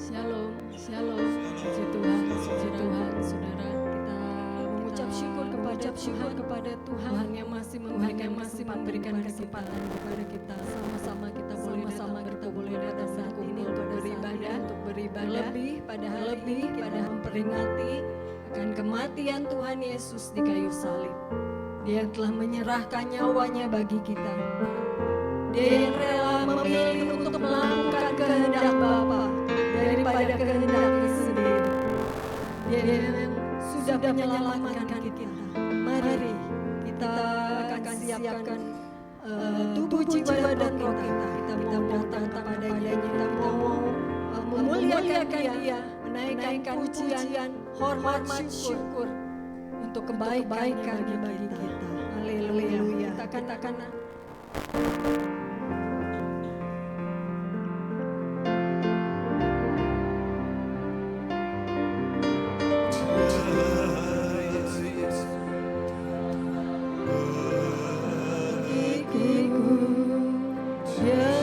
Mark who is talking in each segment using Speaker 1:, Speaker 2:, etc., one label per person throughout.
Speaker 1: Shalom, shalom, puji Tuhan, saudara. Kita mengucap syukur kepada Tuhan yang masih memberikan kesempatan kepada kita. Sama-sama kita boleh datang saat ini untuk beribadah, lebih pada memperingati akan kematian Tuhan Yesus di kayu salib. Dia yang telah menyerahkan nyawanya bagi kita. Dia yang rela memilih untuk melakukan kehendak Bapa daripada kehendaknya sendiri. Dia yang sudah menyelamatkan kita. Mari kita akan siapkan tubuh, jiwa dan roh kita. Kita mau datang kepadanya, kita mau memuliakan Dia, menaikkan pujian, hormat, syukur untuk kebaikan bagi kita. Haleluya. Kita katakan
Speaker 2: Yeah.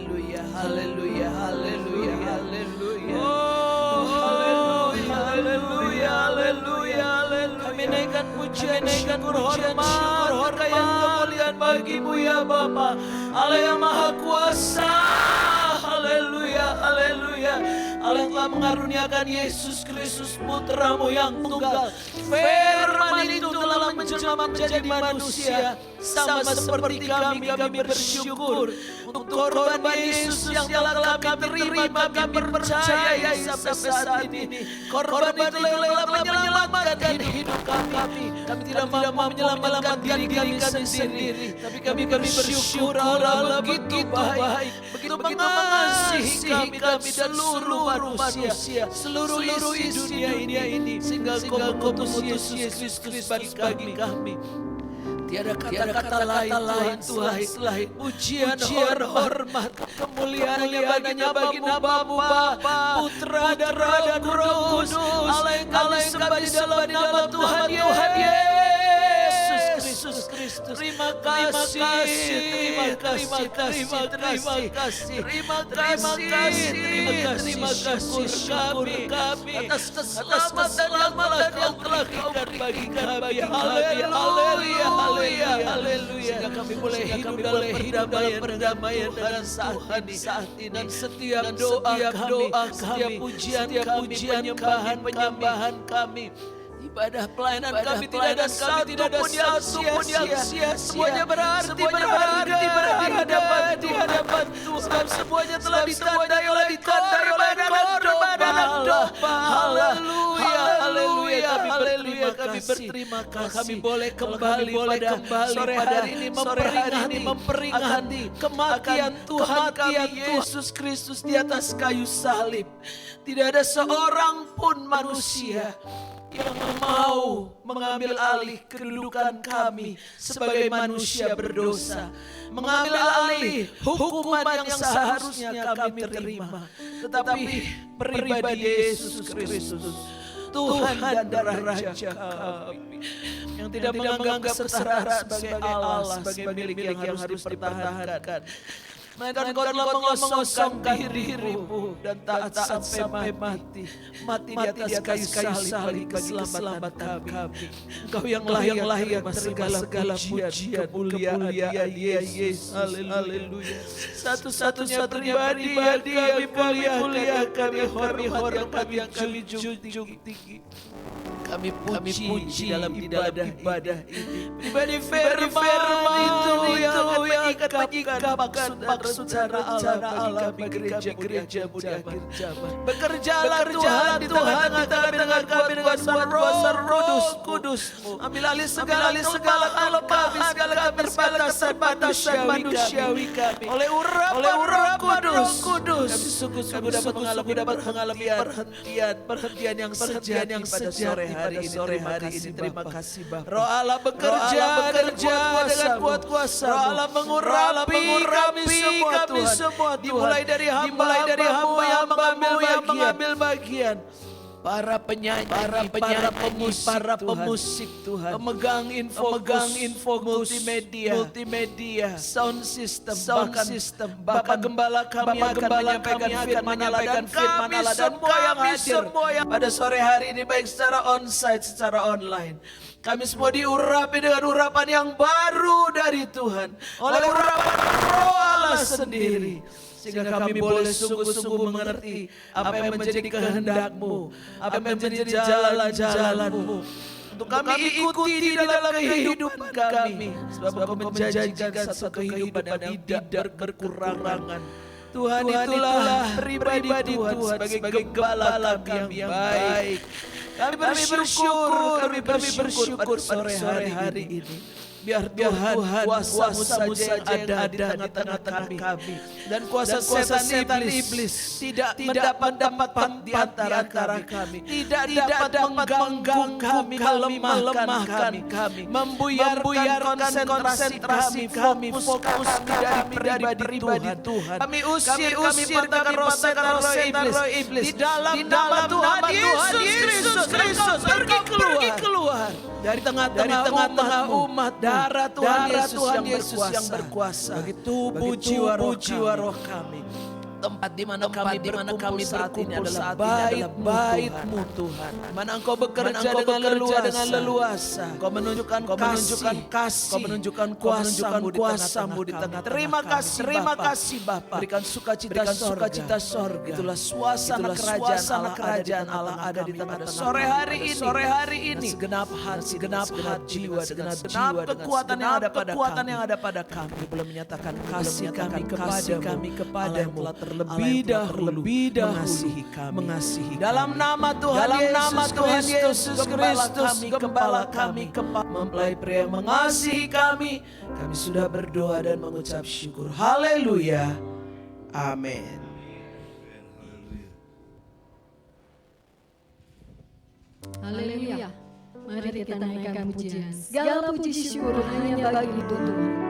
Speaker 2: haleluya, haleluya, haleluya, haleluya. Oh, haleluya, haleluya, haleluya, haleluya. Kami naikkan pujian, syukur, hormat, kemuliaan bagimu ya Bapa, Allah yang Maha Kuasa. Haleluya, haleluya. Allah telah mengaruniakan Yesus Kristus Putramu yang tunggal. Firman itu telah menjelma menjadi manusia. Sama seperti kami bersyukur untuk korban Yesus yang telah kami terima, kami percaya sampai saat ini. Korban itu telah menyelamatkan hidup kami. Kami tidak mau menyelamatkan diri kami sendiri, tapi kami bersyukur Allah begitu baik, begitu mengasihi kami dan seluruh manusia, seluruh isi dunia ini, sehingga Kau mengutus Yesus Kristus bagi kami. Tiada kata lain Tuhan selain pujian, hormat, kemuliaan baginya bagi namamu Bapa, Putra dan Roh Kudus. Allah yang kami sembah di dalam nama Tuhan Yesus Kristus. Terima kasih, terima kasih syukur kami atas keselamatan yang telah Kau bagi kami. Haleluya, haleluya. Sehingga kami boleh hidup dalam perdamaian dengan saat ini. Dan setiap doa kami, setiap pujian penyembahan kami, ibadah pelayanan kami tidak ada satu pun yang sia-sia. Semuanya berarti di hadapan Tuhan. Sebab semuanya telah ditandai oleh korban dan doa. Haleluya, kami berterima kasih. Kami boleh kembali pada sore hari ini memperingati kematian Tuhan kami Yesus Kristus di atas kayu salib. Tidak ada seorang pun manusia yang mau mengambil alih kedudukan kami sebagai manusia berdosa, mengambil alih hukuman yang seharusnya kami terima. Tetapi pribadi Yesus Kristus, Tuhan dan Raja kami, yang tidak menganggap kesetaraan sebagai Allah, sebagai milik yang harus dipertahankan, melainkan Kau telah mengosongkan dirimu dan taat sampai mati di atas kayu salib bagi keselamatan kami. Engkau yang layak segala pujian, kemuliaan Yesus. Haleluya. Satu-satunya pribadi yang kami muliakan, kami hormat, yang kami junjung tinggi. Kami puji dalam ibadah ini. Pribadi firman itu yang menyingkapkan maksud Allah bagi gereja muda akhir zaman. Bekerjalah Tuhan di tengah-tengah kami dengan Roh Kudus-Mu. Ambil alih segala kelemahan, segala keterbatasan manusiawi kami. Oleh urapan Roh Kudus, kami sungguh-sungguh dapat mengalami perhentian yang sejati pada sore hari ini. Terima kasih Bapa. Roh Allah bekerja dengan kuat kuasa. Roh Allah mengurapi kami semua Tuhan. Dimulai dari hamba yang mengambil bagian. Para penyanyi, para pemusik Tuhan, pemegang info multimedia, sound system, Bapak Gembala kami akan menyampaikan firman Allah, dan semua yang hadir pada sore hari ini, baik secara onsite, secara online. Kami semua diurapi dengan urapan yang baru dari Tuhan, oleh urapan Roh Allah sendiri. Sehingga kami boleh sungguh-sungguh mengerti apa yang menjadi kehendak-Mu, apa yang menjadi jalan-jalan-Mu. Untuk kami ikuti di dalam kehidupan kami. Sebab Kau menjanjikan satu kehidupan yang tidak berkekurangan. Tuhan itulah pribadi Tuhan sebagai gembala kami yang baik. Kami bersyukur sore hari ini. Biar Tuhan kuasa-Mu saja yang ada di tengah-tengah kami. Dan kuasa setan iblis tidak dapat di antara kami. Tidak dapat mengganggu kami, melemahkan kami. Membuyarkan konsentrasi kami, fokus dari pribadi Tuhan. Kami usir roh setan iblis. Di dalam nama Tuhan Yesus Kristus, pergi keluar dari tengah-tengah umat darah Tuhan Yesus yang berkuasa bagi tubuh jiwa roh kami. Tempat di mana kami berkumpul saat ini adalah bait-Mu Tuhan. Di mana Engkau bekerja dengan leluasa. Engkau menunjukkan kasih. Engkau menunjukkan kuasa-Mu di tengah. Terima kasih Bapa. Berikan sukacita sorga. Itulah suasana kerajaan Allah ada di tengah. Sore hari ini. Segenap hati, jiwa, dengan kekuatan yang ada pada kami. Kami boleh menyatakan kasih kami kepada-Mu. Lebih dahulu mengasihi dalam nama Tuhan Yesus Kristus gembala kami mempelai pria yang mengasihi kami sudah berdoa dan mengucap syukur. Haleluya, amin.
Speaker 1: Haleluya. Mari kita naikkan pujian. Segala puji syukur hanya bagi Tuhan.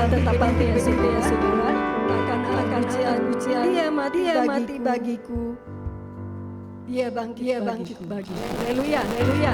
Speaker 1: tetap ya saudara. Akan ujian, dia mati bagiku. Dia bangkit bagiku. Haleluya, haleluya.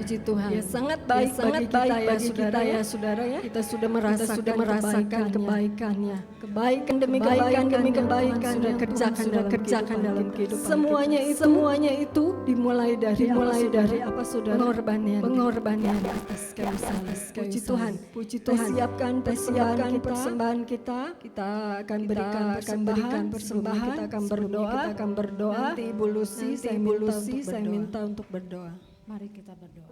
Speaker 1: Puji Tuhan. Ya, sangat baik bagi kita ya saudara ya. Kita sudah merasakan kebaikannya. Kebaikan demi kebaikan sudah kerjakan dalam kehidupan. Semuanya itu dimulai dari apa saudara? Pengorbanan atas kayu salib. Puji Tuhan. Persiapkan persembahan kita. Kita akan berikan persembahan. Kita akan berdoa. Nanti Ibu Lucy saya minta untuk berdoa.
Speaker 3: Mari kita berdoa.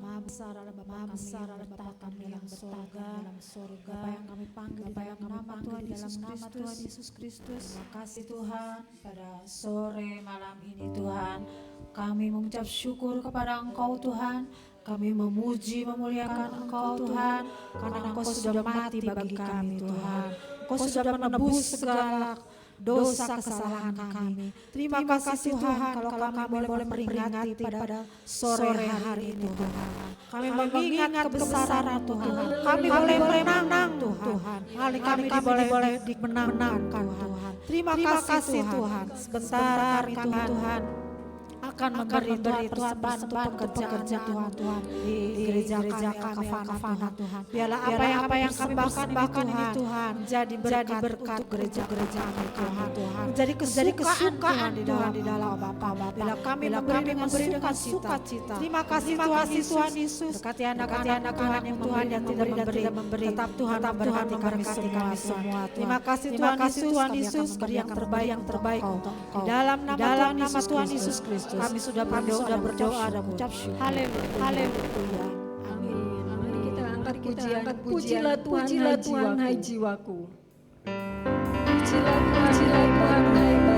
Speaker 3: Maha besar Allah Bapa kami yang bertakhta dalam surga. Bapa yang kami panggil di dalam nama Tuhan Yesus Kristus. Terima kasih Tuhan pada sore malam ini Tuhan. Kami mengucap syukur kepada Engkau Tuhan. Kami memuji memuliakan Engkau Tuhan. Karena Engkau sudah mati bagi kami Tuhan. Engkau sudah menebus segala dosa kesalahan kami. Terima kasih Tuhan kalau kami boleh memperingati pada sore hari ini Tuhan. Kami mengingat kebesaran Tuhan. Kami boleh menang Tuhan. Kami boleh dimenangkan Tuhan. Terima kasih Tuhan. Sebentar kami Tuhan akan memberi Tuhan bantu pekerjaan Tuhan di gereja kami Kafana Tuhan. Biarlah apa yang kami persembahkan ini Tuhan jadi berkat gereja kami Tuhan. Menjadi kesukaan di dalam Bapa. Bila kami memberi dengan sukacita. Terima kasih Tuhan Yesus. Dekati anak-anak Tuhan yang tidak memberi. Tetap Tuhan memberkati kami semua. Terima kasih Tuhan Yesus. Beri yang terbaik untuk Engkau. Dalam nama Tuhan Yesus Kristus. Kami sudah berdoa dan mengucap syukur. Haleluya.
Speaker 1: Amin. Mari kita angkat pujilah Tuhan hai jiwaku. Pujilah Tuhan hai badanku.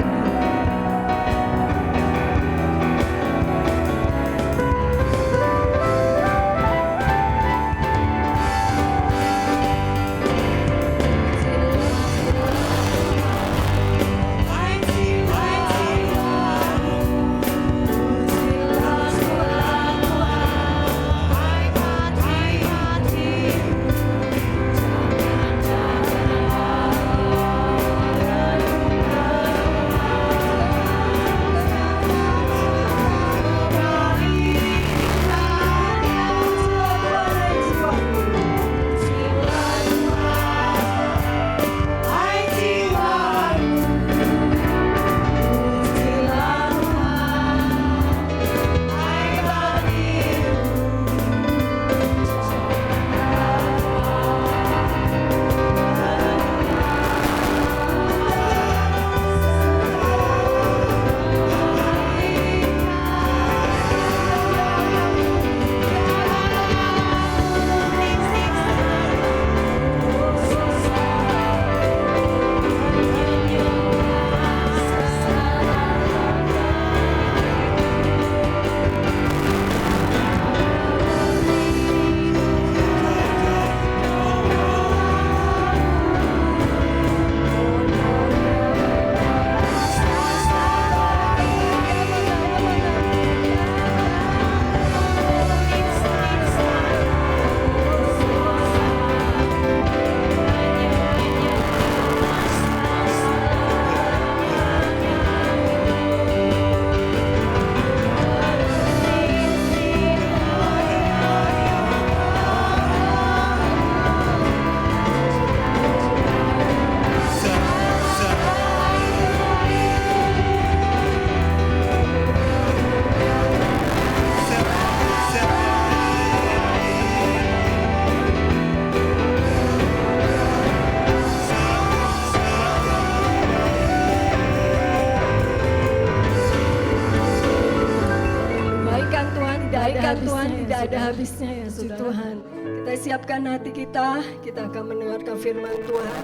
Speaker 1: tidak ada habisnya ya Saudara. Tuhan, kita siapkan hati kita akan mendengarkan firman Tuhan.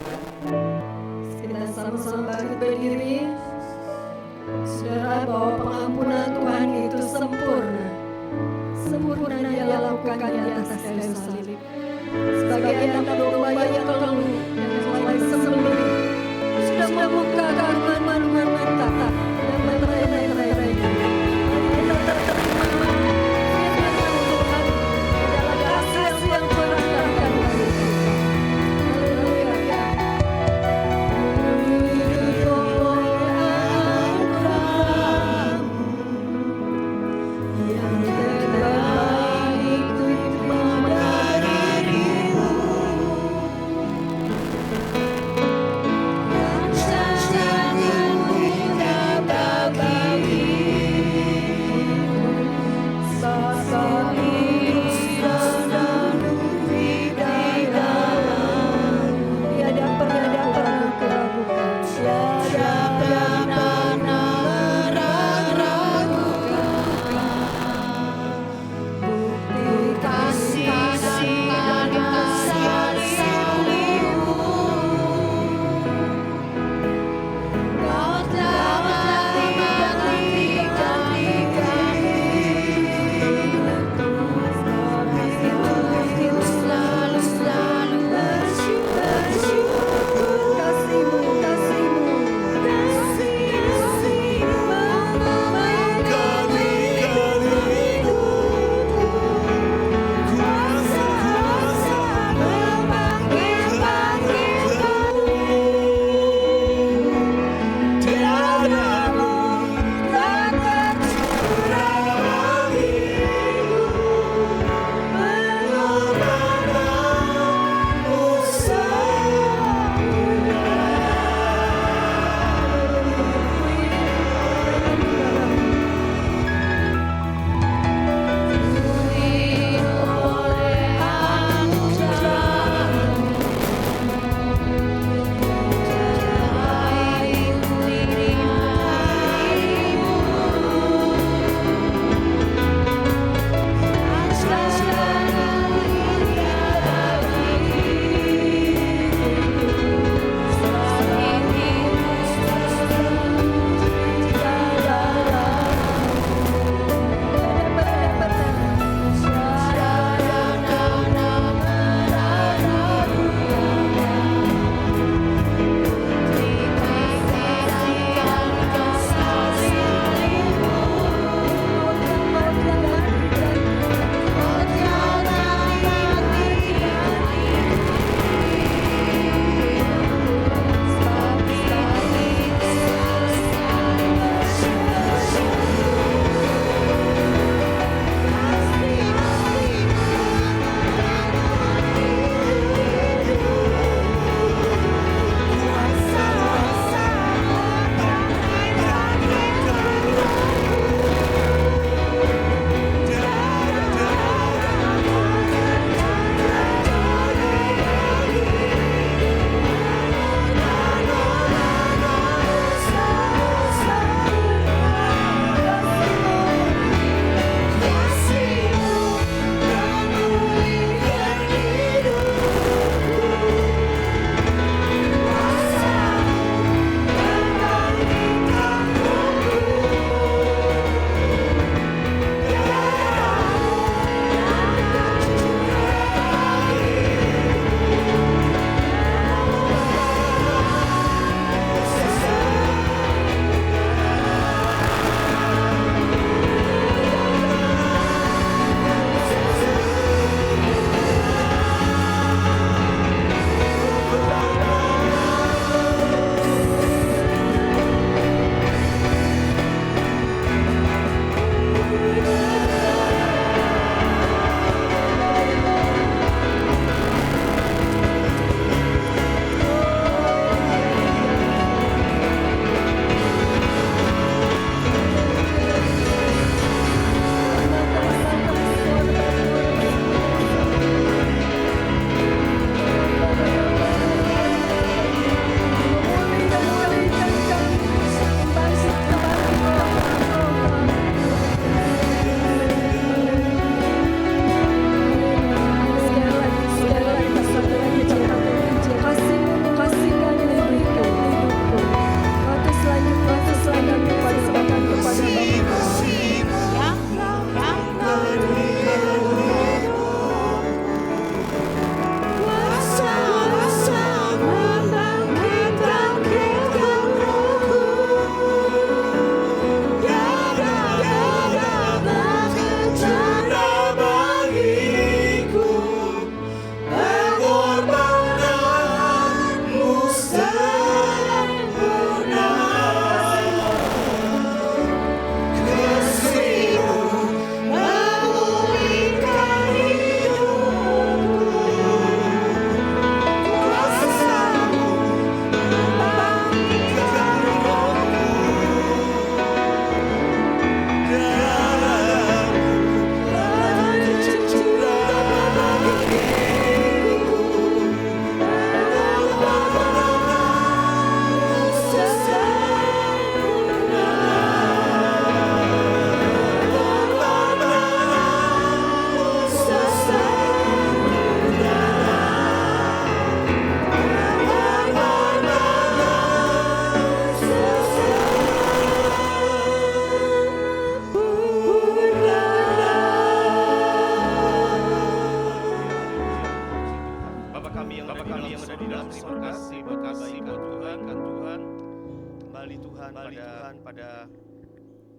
Speaker 1: Kita sama-sama bangkit berdiri. Saudara, bahwa pengampunan Tuhan itu sempurna. Sempurna Dia lakukan di atas kayu salib. Sebagai anak domba yang keluh dan mulai sembelih, sudah membuka karuan mata dan menerai-nerai. Kita terima firman Tuhan dalam kasih yang berangkat dari kita. Haleluya. Yang terbaik untuk dirimu.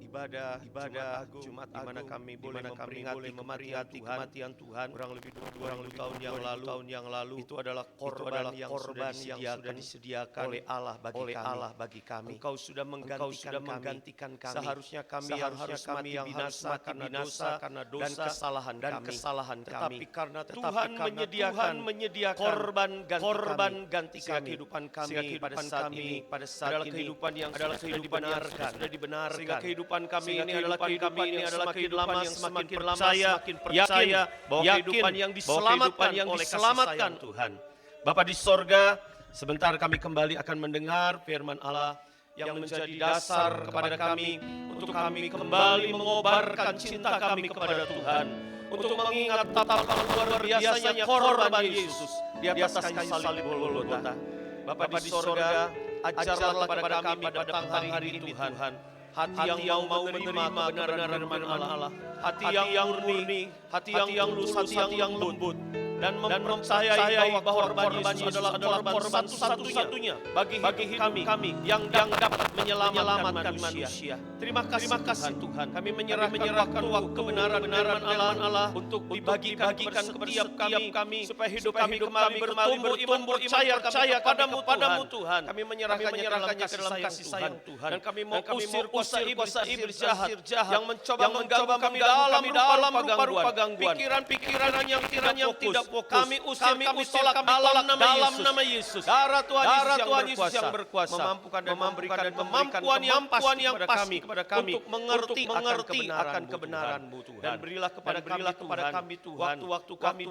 Speaker 4: ibadah Jumat di mana kami boleh memperingati kematian Tuhan kurang lebih 2000 tahun yang lalu. Itu adalah korban yang sudah disediakan oleh Allah bagi kami. Engkau sudah menggantikan kami. Seharusnya kami yang harus mati binasa karena dosa dan kesalahan kami. Tetapi karena Tuhan menyediakan korban ganti kami, kehidupan kami pada saat ini adalah kehidupan yang sudah dibenarkan. Sehingga kehidupan kami ini adalah kehidupan yang semakin percaya bahwa kehidupan yang diselamatkan Tuhan. Bapa di sorga, sebentar kami kembali akan mendengar firman Allah yang menjadi dasar kepada kami untuk kami kembali mengobarkan cinta kami kepada Tuhan, untuk mengingat betapa luar biasanya korban Yesus di atas kayu salib Golgota. Bapa di sorga, ajarlah kepada kami pada petang hari ini Tuhan, hati yang mau menerima kebenaran firman Allah, hati yang murni, hati yang lurus, hati yang lembut, dan mempercayai bahwa korban Yesus adalah korban satu-satunya bagi kami yang dapat menyelamatkan manusia. Terima kasih Tuhan. Kami menyerahkan waktu kebenaran Allah untuk dibagi-bagikan setiap kami supaya hidup kami kembali bertumbuh iman percaya kepadamu Tuhan. Kami menyerahkannya ke dalam kasih sayang Tuhan. Dan kami mau usir kuasa iblis jahat yang mencoba mengganggu kami dalam rupa-rupa gangguan, pikiran yang tidak fokus. Kami usir, kami tolak dalam nama Yesus. Darah Tuhan Yesus yang berkuasa memampukan dan memberikan kemampuan yang pasti kepada kami untuk mengerti akan kebenaran-Mu Tuhan. Dan berilah kepada kami Tuhan waktu kami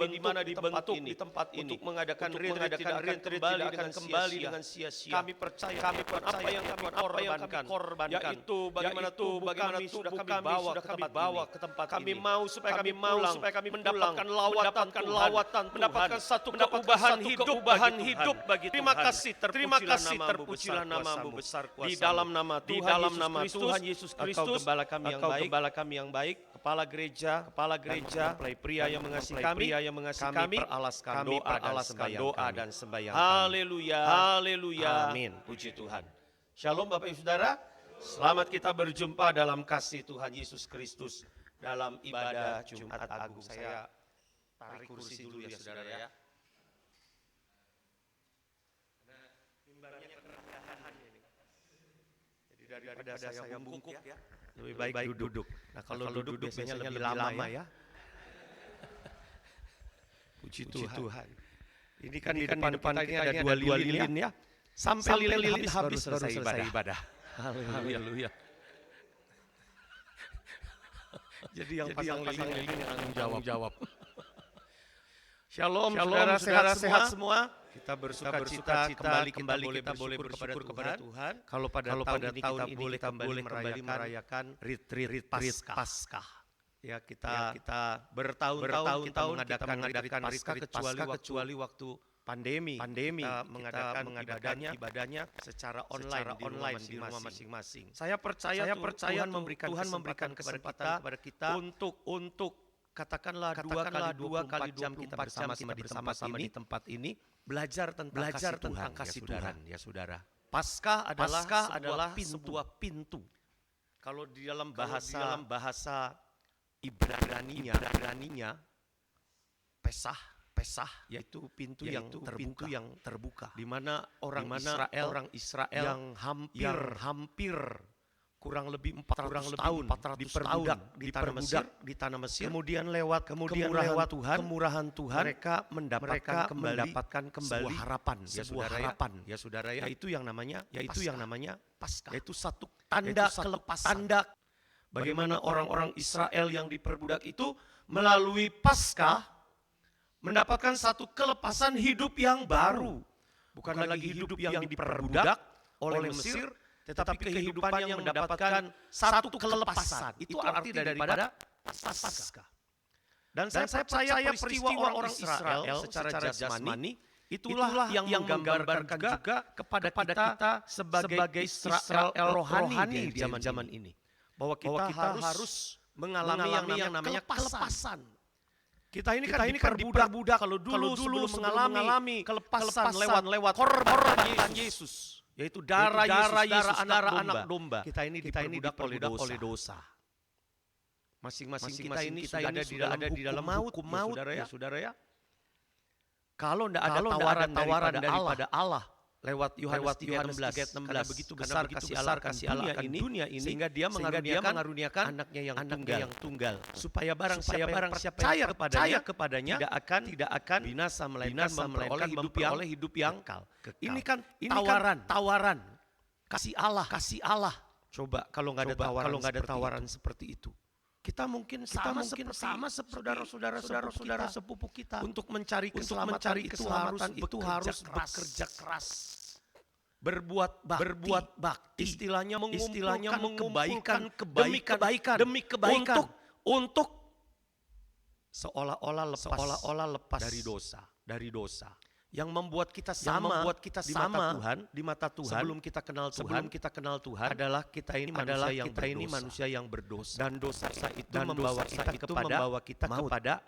Speaker 4: di mana dibentuk di tempat ini untuk mengadakan retreat tidak akan kembali dengan sia-sia. Kami percaya apa yang kami korbankan, yaitu bagaimana tubuh kami sudah kami bawa ke tempat ini. Kami mau supaya kami mendapatkan lawatan, mendapatkan satu perubahan hidup bagi Tuhan. Terima kasih terpujilah namamu besar kuasa. Di dalam nama Tuhan Yesus Kristus, Engkau gembala kami yang baik, kepala gereja, mempelai pria yang mengasihi kami, peralaskan doa dan sembahyang. Haleluya. Amin. Puji Tuhan. Shalom Bapak Ibu Saudara. Selamat kita berjumpa dalam kasih Tuhan Yesus Kristus dalam ibadah Jumat Agung. Saya tarik kursi dulu ya saudara ya. Karena mimbarnya kerendahan ini. Jadi daripada saya bungkuk ya, lebih baik duduk. Nah kalau duduk biasanya lebih lama ya. Puji Tuhan. Ini kan di depan ini ada dua lilin ya. Sampai lilin habis baru selesai ibadah. Haleluya. Jadi yang pasang lilin yang jawab. Shalom saudara sehat semua. Kita bersuka cita kembali kita boleh bersyukur kepada Tuhan. Kalau pada tahun ini kita boleh merayakan retreat Paskah. Ya kita bertahun-tahun kita mengadakan Paskah kecuali waktu pandemi kita mengadakan ibadahnya secara online di rumah masing-masing. Saya percaya Tuhan memberikan kesempatan kepada kita untuk katakanlah 2 kali 24 jam kita bersama-sama di tempat ini belajar tentang kasih Tuhan ya saudara. Paskah adalah sebuah pintu. Kalau di dalam bahasa Ibraninya Pesah yaitu pintu yang terbuka di mana orang Israel yang hampir kurang lebih 400 tahun diperbudak di tanah Mesir. Kemudian lewat kemurahan Tuhan mereka mendapatkan kembali sebuah harapan ya saudara ya. Yaitu yang namanya Paskah. Yaitu satu tanda kelepasan. Bagaimana orang-orang Israel yang diperbudak itu melalui Paskah mendapatkan satu kelepasan hidup yang baru. Bukan lagi hidup yang diperbudak oleh Mesir, tetapi kehidupan yang mendapatkan satu kelepasan. Itu arti daripada Paskah. Dan saya percaya peristiwa orang Israel secara jasmani, itulah yang menggambarkan juga kepada kita sebagai Israel rohani di zaman ini. Bahwa kita harus mengalami yang namanya kelepasan. Kita ini kan diperbudak kalau dulu mengalami kelepasan lewat korban Yesus. yaitu darah Yesus, darah anak domba. Kita ini diperbudak oleh dosa. Masing-masing kita ini sudah ada di dalam hukum maut, ya saudara ya. Kalau tidak ada tawaran daripada Allah lewat Yohanes 3:16, karena begitu besar kasih Allah akan dunia ini, sehingga dia mengaruniakan anaknya yang tunggal, supaya barang siapa percaya kepadanya tidak akan binasa, melainkan memperoleh hidup yang kekal. Ini kan tawaran kasih Allah. Coba kalau nggak ada tawaran seperti itu, kita mungkin sama seperti saudara-saudara sepupu kita. Untuk mencari keselamatan itu harus bekerja keras. Berbuat bakti. Istilahnya mengumpulkan kebaikan demi kebaikan untuk seolah-olah lepas dari dosa. Yang membuat kita sama di mata Tuhan sebelum kita kenal Tuhan adalah kita ini manusia yang berdosa. Dan dosa itu membawa kita kepada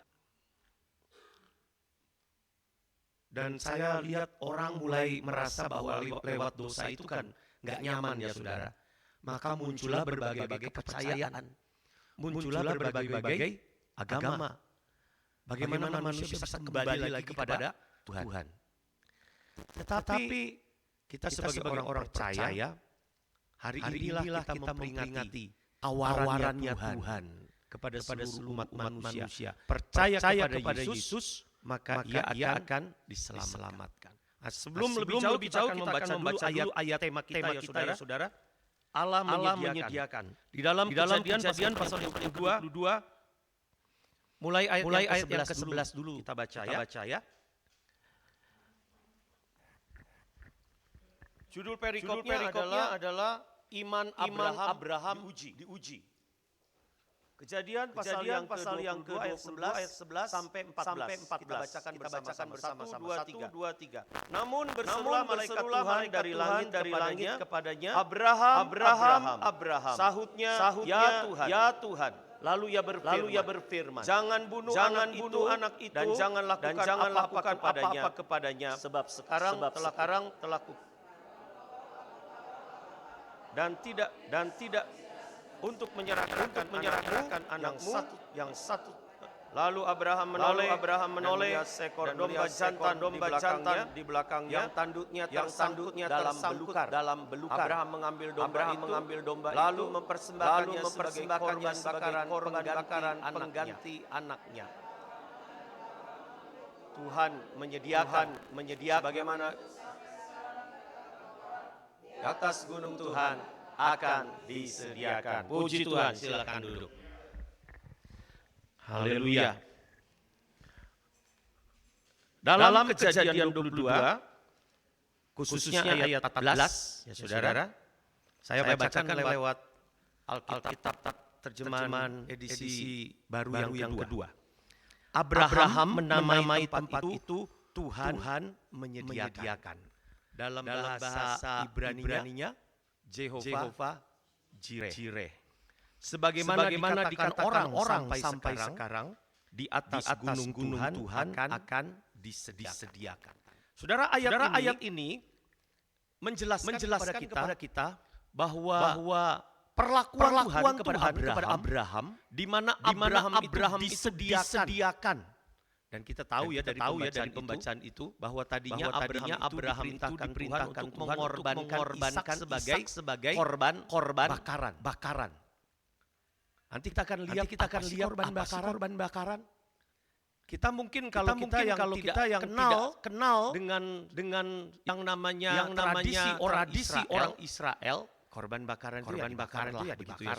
Speaker 4: dan saya lihat orang mulai merasa bahwa lewat dosa itu kan nggak nyaman ya saudara. Maka muncullah berbagai kepercayaan, muncullah berbagai agama. Bagaimana manusia bisa kembali lagi kepada Tuhan. Tetapi kita sebagai orang percaya, hari inilah kita memperingati tawarannya Tuhan kepada seluruh umat manusia. Percaya kepada Yesus, maka ia akan diselamatkan. Nah, sebelum lebih jauh kita akan membaca dulu ayat tema kita ya saudara. Allah menyediakan. Di dalam Kejadian pasal 22 mulai ayat yang ke-11 dulu kita baca ya. Judul perikopnya adalah iman Abraham diuji. Kejadian pasal yang ke-22 ayat 11 sampai 14. Kita bacakan bersama-sama. 1, 2, 3. Namun berserulah malaikat Tuhan dari langit kepadanya, Abraham. Sahutnya, ya Tuhan. Lalu ia berfirman, jangan bunuh anak itu dan jangan lakukan apa-apa kepadanya, sebab sekarang telah dan tidak untuk menyerahkan anakmu yang satu. Lalu Abraham menoleh seekor domba jantan di belakangnya, yang tanduknya tersangkut dalam belukar. Abraham mengambil domba itu, lalu mempersembahkannya sebagai korban pengganti anaknya. Tuhan menyediakan bagaimana di atas gunung Tuhan akan disediakan. Puji Tuhan, silakan duduk. Haleluya. Dalam Kejadian 22, khususnya ayat 14, ya saudara, saya bacakan lewat Alkitab terjemahan edisi baru yang kedua. Abraham menamai tempat itu Tuhan menyediakan. Dalam bahasa Ibrani-nya Jehovah Jireh. Sebagaimana dikatakan orang sampai sekarang di atas gunung Tuhan akan disediakan. Saudara, ayat ini menjelaskan kepada kita bahwa perlakuan Tuhan kepada Abraham, di mana Abraham disediakan. Dan kita tahu ya dari pembacaan itu bahwa tadinya Abraham itu diperintahkan untuk mengorbankan Ishak sebagai korban bakaran. Nanti kita akan lihat korban bakaran. Kita mungkin kalau kita yang kenal dengan yang namanya tradisi orang Israel, korban bakaran itu ya begitu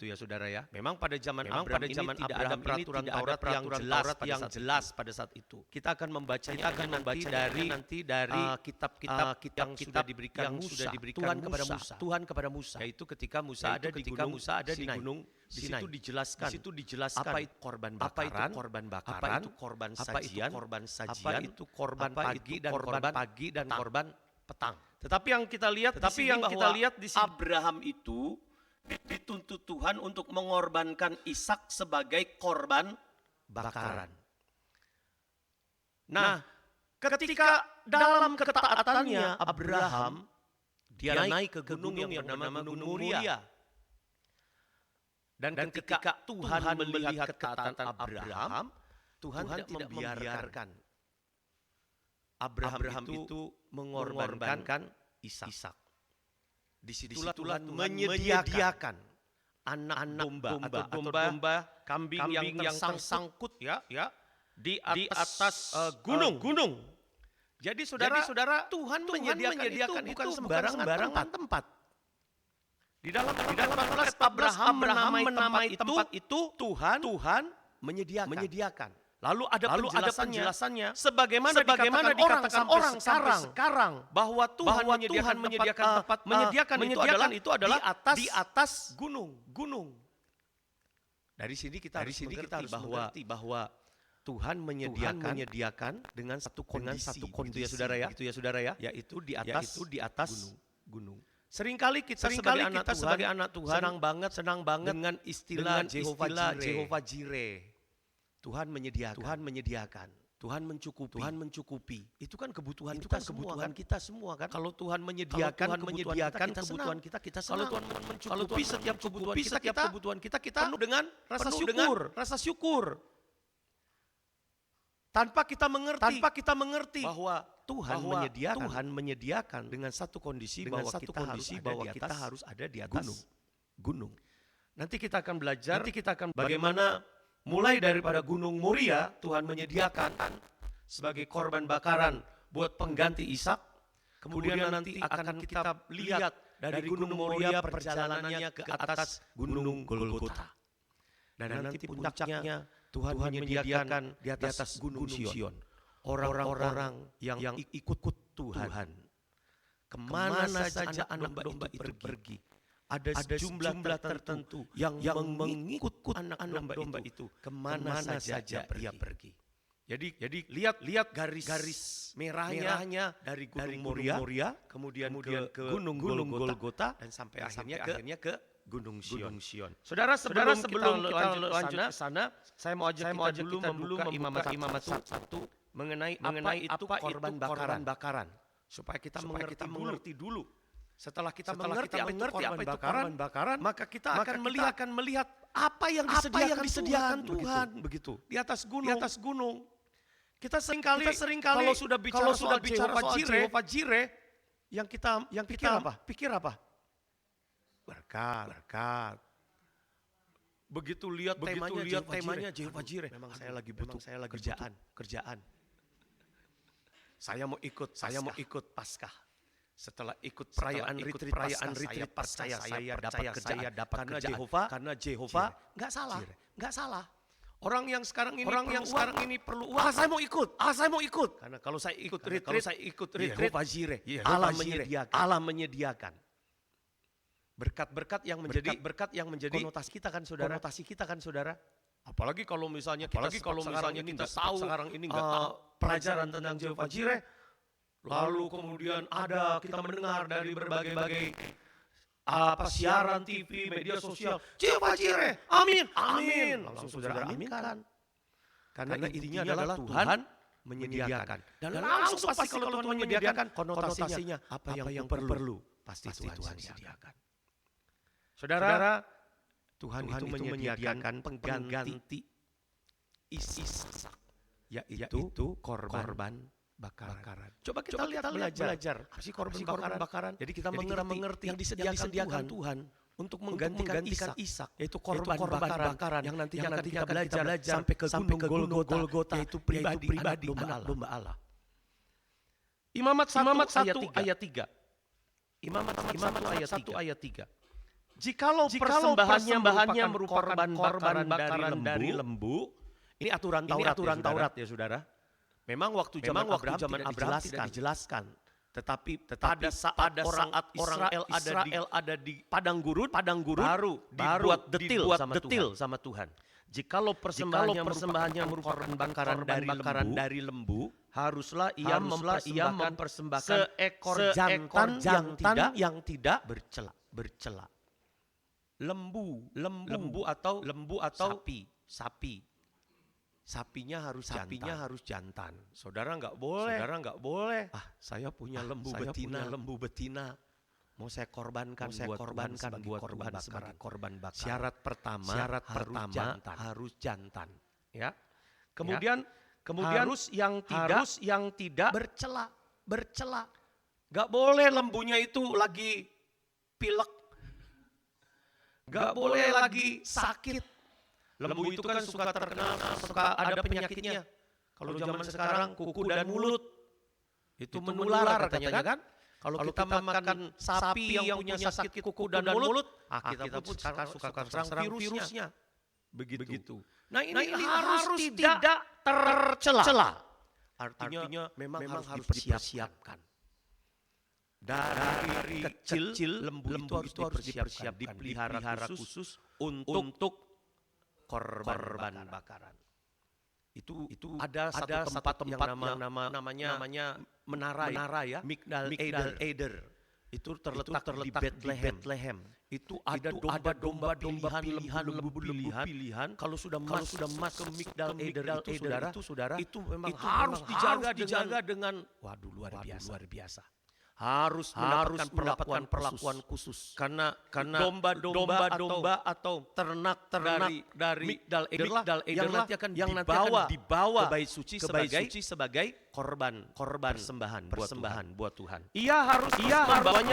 Speaker 4: ya saudara ya. Memang pada zaman Abraham ini tidak ada peraturan Taurat yang jelas pada saat itu. Kita akan membacanya nanti dari kitab-kitab yang sudah diberikan Tuhan kepada Musa. Yaitu ketika Musa ada di gunung Sinai. Di situ dijelaskan apa itu korban bakaran, apa itu korban sajian, apa itu korban pagi dan korban petang. Tetapi yang kita lihat di sini Abraham itu dituntut Tuhan untuk mengorbankan Ishak sebagai korban bakaran. Nah, ketika dalam ketaatannya Abraham Dia naik ke gunung yang bernama Gunung Moria. Dan ketika Tuhan melihat ketaatan Abraham, Tuhan tidak membiarkan Abraham itu mengorbankan Ishak. Disitulah Tuhan menyediakan anak domba, kambing yang tersangkut ya di atas gunung. Jadi saudara, Tuhan menyediakan itu bukan sembarangan tempat. Di dalam Abraham menamai tempat itu Tuhan menyediakan. Lalu ada penjelasannya sebagaimana dikatakan orang sekarang bahwa Tuhan menyediakan tempat itu adalah di atas gunung. Dari sini kita harus mengerti bahwa Tuhan menyediakan dengan satu kondisi gitu ya saudara ya, yaitu di atas gunung. Seringkali kita sebagai anak Tuhan senang banget dengan istilah Jehovah Jireh. Tuhan menyediakan, Tuhan mencukupi. Itu kan kebutuhan kita semua kan. Kalau Tuhan menyediakan kebutuhan kita senang. Kalau Tuhan mencukupi setiap kebutuhan kita penuh dengan rasa syukur. Tanpa kita mengerti bahwa Tuhan menyediakan dengan satu kondisi bahwa kita harus ada di atas gunung. Nanti kita akan belajar bagaimana mulai daripada Gunung Moria Tuhan menyediakan sebagai korban bakaran buat pengganti Ishak. Kemudian nanti akan kita lihat dari Gunung Moria perjalanannya ke atas Gunung Golgota. Dan nanti puncaknya Tuhan menyediakan di atas Gunung Sion orang-orang yang ikut Tuhan. Kemana saja anak domba itu pergi, ada jumlah tertentu yang mengikut anak domba itu kemana saja ia pergi. Jadi lihat garis merahnya dari Gunung Moria, kemudian ke Gunung Golgota, dan sampai akhirnya ke Gunung Sion. Saudara, sebelum kita lanjut ke sana, saya mau ajak kita dulu membuka Imamat 1 mengenai apa itu korban bakaran. Supaya kita mengerti dulu. Setelah kita mengerti apa itu korban bakaran, maka kita akan melihat apa yang disediakan Tuhan begitu di atas gunung. Kita seringkali kalau sudah bicara soal Jehovah Jireh, yang kita pikir apa? Berkat. Begitu lihat temanya Jehovah Jireh, memang saya lagi butuh kerjaan. Saya mau ikut Paskah. Setelah ikut perayaan retreat Paskah, saya dapat kerjaan. Karena Jehovah enggak salah. Orang yang sekarang ini perlu uang. Saya mau ikut. Karena kalau saya ikut retreat Jehovah Jireh, Allah menyediakan. Berkat yang menjadi konotasi kita kan saudara. Apalagi kalau misalnya kita sekarang ini nggak tahu pelajaran tentang Jehovah Jireh, lalu kemudian kita mendengar dari berbagai siaran TV, media sosial, Jehovah Jireh, amin. Langsung saudara aminkan. Karena intinya adalah Tuhan menyediakan. Dan langsung pasti kalau Tuhan menyediakan, konotasinya apa yang perlu, pasti Tuhan sediakan. Saudara, Tuhan itu menyediakan pengganti Ishak, yaitu korban bakaran. Coba kita lihat belajar apa sih korban bakaran. Jadi kita mengerti yang disediakan Tuhan untuk menggantikan Ishak, yaitu korban bakaran yang nanti kita belajar sampai ke Gunung Golgota, yaitu pribadi anak domba Allah. Imamat 1 ayat 3. Imamat 1 ayat 3. Jikalau persembahannya merupakan korban bakaran dari lembu, ini aturan Taurat ya saudara. Memang waktu zaman Abraham tidak dijelaskan. Tetapi pada saat orang Israel ada di padang gurun baru dibuat detil sama Tuhan. Jikalau persembahannya merupakan bakaran dari lembu, haruslah ia mempersembahkan seekor jantan yang tidak bercela. Lembu atau sapi. Sapinya harus jantan. Saudara nggak boleh. Saya punya lembu betina. mau saya korbankan buat Tuhan sebagai korban bakaran. Syarat pertama harus jantan. Ya. Kemudian harus yang tidak bercela. Gak boleh lembunya itu lagi pilek. Gak boleh lagi sakit. Lembu itu kan suka terkenal, suka ada penyakitnya. Kalau zaman sekarang kuku dan mulut itu menular katanya kan. Kalau kita makan sapi yang punya sakit kuku dan mulut, kita pun sekarang suka serang virusnya. Begitu. Nah ini harus tidak tercela. Artinya memang harus dipersiapkan. Dari kecil lembu itu harus dipersiapkan, dipelihara khusus untuk korban bakaran. Itu ada satu tempat yang namanya menara ya, Migdal Eder. Itu terletak di Bethlehem. Itu ada domba-domba pilihan. Kalau sudah masuk ke Migdal Eder itu saudara, itu memang harus dijaga dengan luar biasa. Harus mendapatkan perlakuan khusus. Karena domba atau ternak dari Migdal Eder yang nanti akan dibawa ke bait suci sebagai korban persembahan buat Tuhan. Ia harus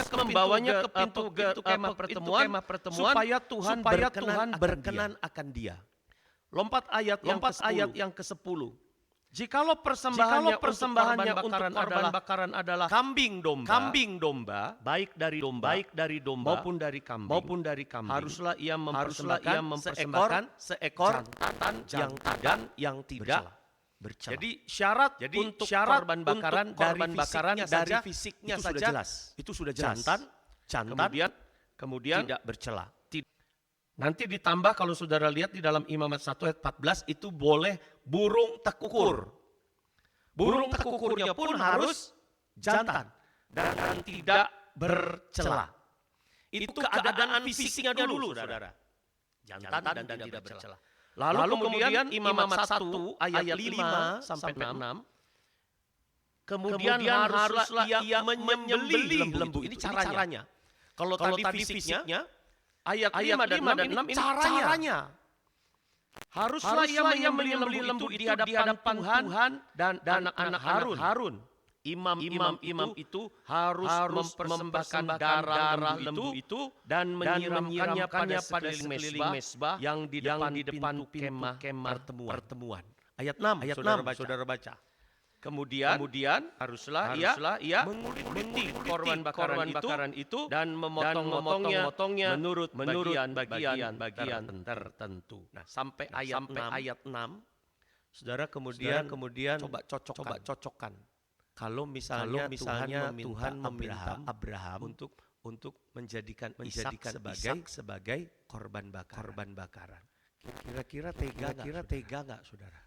Speaker 4: membawanya ke pintu kemah pertemuan supaya Tuhan berkenan akan dia. Lompat ayat yang ke-10. Jikalau persembahannya untuk korban bakaran adalah kambing domba, baik dari domba maupun dari kambing, haruslah ia mempersembahkan seekor jantan yang tidak bercela. Jadi syarat untuk korban bakaran dari fisiknya saja itu sudah jelas. Jantan kemudian tidak bercela. Nanti ditambah kalau saudara lihat di dalam Imamat 1 ayat 14 itu boleh burung tekukur. Burung tekukurnya pun harus jantan dan tidak bercela. Itu keadaan fisiknya dulu saudara. Jantan dan tidak bercela. Lalu kemudian Imamat 1 ayat 5 sampai 6. Kemudian haruslah ia menyembelih lembu. Ini caranya. Kalau tadi fisiknya Ayat 5 dan 6 ini caranya. Haruslah ia menyembelih lembu di hadapan Tuhan dan anak-anak Harun. Imam itu harus mempersembahkan darah lembu itu dan menyiramkannya pada sekeliling mesbah yang di depan kemah pertemuan. Ayat 6, saudara baca. Kemudian haruslah ia menguliti korban bakaran itu dan memotong-motongnya menurut bagian tertentu. Nah, sampai ayat 6, saudara kemudian coba cocokkan. Kalau misalnya Tuhan meminta Abraham untuk menjadikan Ishak sebagai korban bakaran. Kira-kira tega nggak, saudara?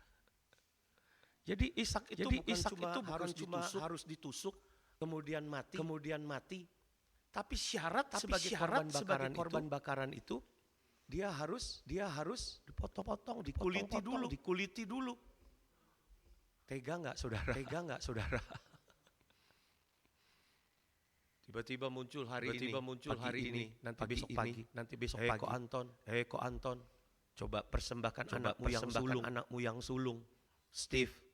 Speaker 4: Jadi Ishak itu bukan cuma harus ditusuk kemudian mati. Tapi syarat sebagai korban bakaran itu dia harus dipotong-potong, dikuliti dulu. Tega nggak, saudara? Tiba-tiba muncul hari ini, nanti besok pagi. Ko Anton, coba persembahkan anakmu yang sulung, Steve,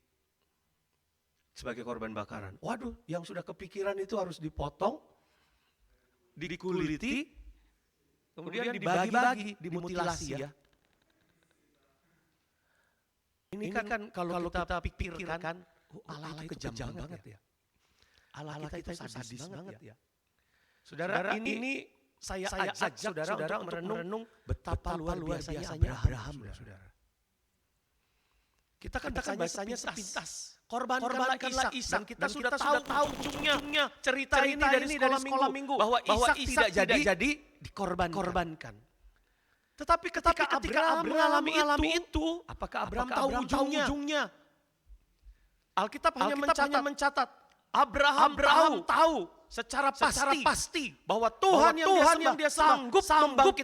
Speaker 4: sebagai korban bakaran. Waduh, yang sudah kepikiran itu harus dipotong, dikuliti, kemudian dibagi-bagi, dimutilasi ya. Ini kan kalau kita pikirkan, Allah itu kejam banget ya. Allah kita itu sadis banget ya. Saudara, ini saya ajak saudara merenung betapa luar biasanya Abraham, saudara. Kita kan bahasanya sepintas. Korbankanlah Ishak. Kita sudah tahu ujungnya cerita ini dari sekolah minggu bahwa Ishak tidak jadi dikorbankan. Tetapi ketika Abraham mengalami itu, apakah Abraham tahu ujungnya? Alkitab hanya mencatat Abraham tahu secara pasti bahwa Tuhan yang dia sanggup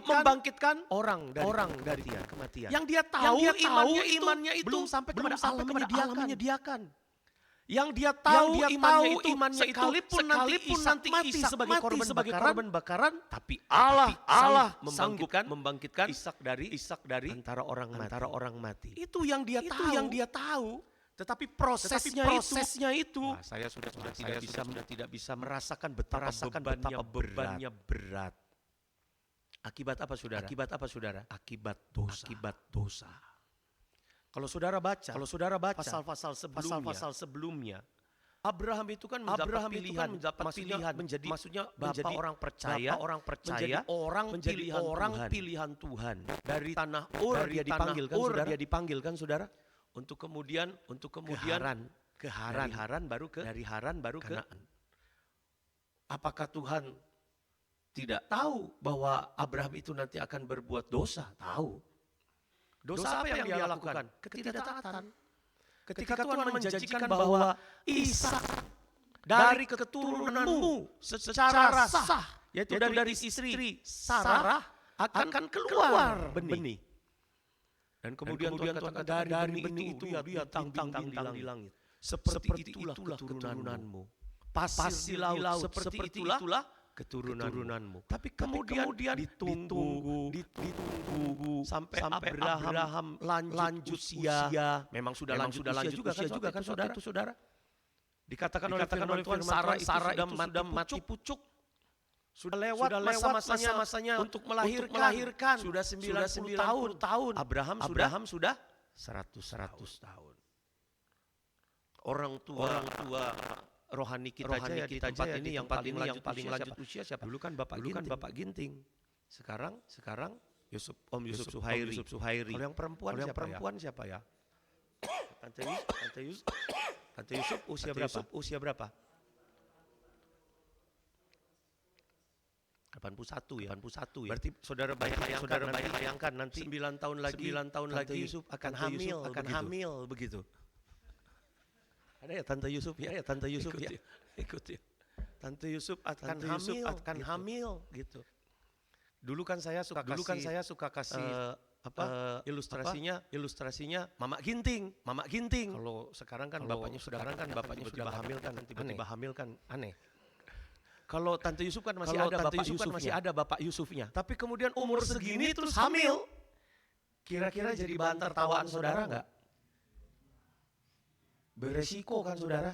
Speaker 4: membangkitkan orang dari kematian. Yang dia tahu imannya itu belum sampai kepada Allah menyediakan. Yang dia tahu imannya itu sekalipun nanti Ishak mati sebagai korban bakaran, tapi Allah sanggup membangkitkan Ishak dari antara orang mati. Itu yang dia tahu. Tetapi prosesnya itu, nah, saya sudah tidak bisa merasakan betapa bebannya berat. Akibat apa saudara? Akibat dosa. Kalau saudara baca pasal-pasal sebelumnya, Abraham itu kan mendapat pilihan menjadi orang percaya, menjadi orang pilihan Tuhan. Dari tanah Ur dia dipanggil kan saudara, untuk kemudian ke Haran, baru ke Kanaan. Apakah Tuhan tidak tahu bahwa Abraham itu nanti akan berbuat dosa? Tahu. Dosa apa yang dia lakukan? Ketidaktaatan. Ketika Tuhan menjanjikan bahwa Ishak dari keturunanmu secara sah, yaitu dari istri Sarah akan keluar benih. Dan kemudian Tuhan katakan dari benih itu ya bintang-bintang di langit. Seperti itulah keturunanmu. Pasir di laut, seperti itulah keturunanmu. Tapi kemudian ditunggu sampai Abraham lanjut usia. Memang sudah lanjut usia juga kan saudara. Dikatakan oleh Tuhan Sarah itu sudah mati pucuk. Sudah lewat masa-masanya untuk melahirkan. Sudah 90 tahun. Abraham sudah 100 tahun. Orang tua rohani kita aja di tempat ini yang paling lanjut usia siapa? Dulu kan Bapak Ginting. Sekarang Om Yusuf Suhairi. Kalau yang perempuan siapa ya? Tante Yusuf usia berapa? 81 ya. Berarti saudara bayangkan nanti 9 tahun lagi Tante Yusuf akan hamil begitu. Ada ya Tante Yusuf ya? Ikut ya. Tante Yusuf akan hamil gitu. Dulu kan saya suka kasih ilustrasinya Mama Ginting. Kalau sekarang kan bapaknya sudah hamil kan, tiba-tiba hamil kan aneh. Kalau Tante Yusuf kan masih ada Bapak Yusufnya. Tapi kemudian umur segini terus hamil. Kira-kira jadi bahan tertawaan saudara enggak? Beresiko kan saudara.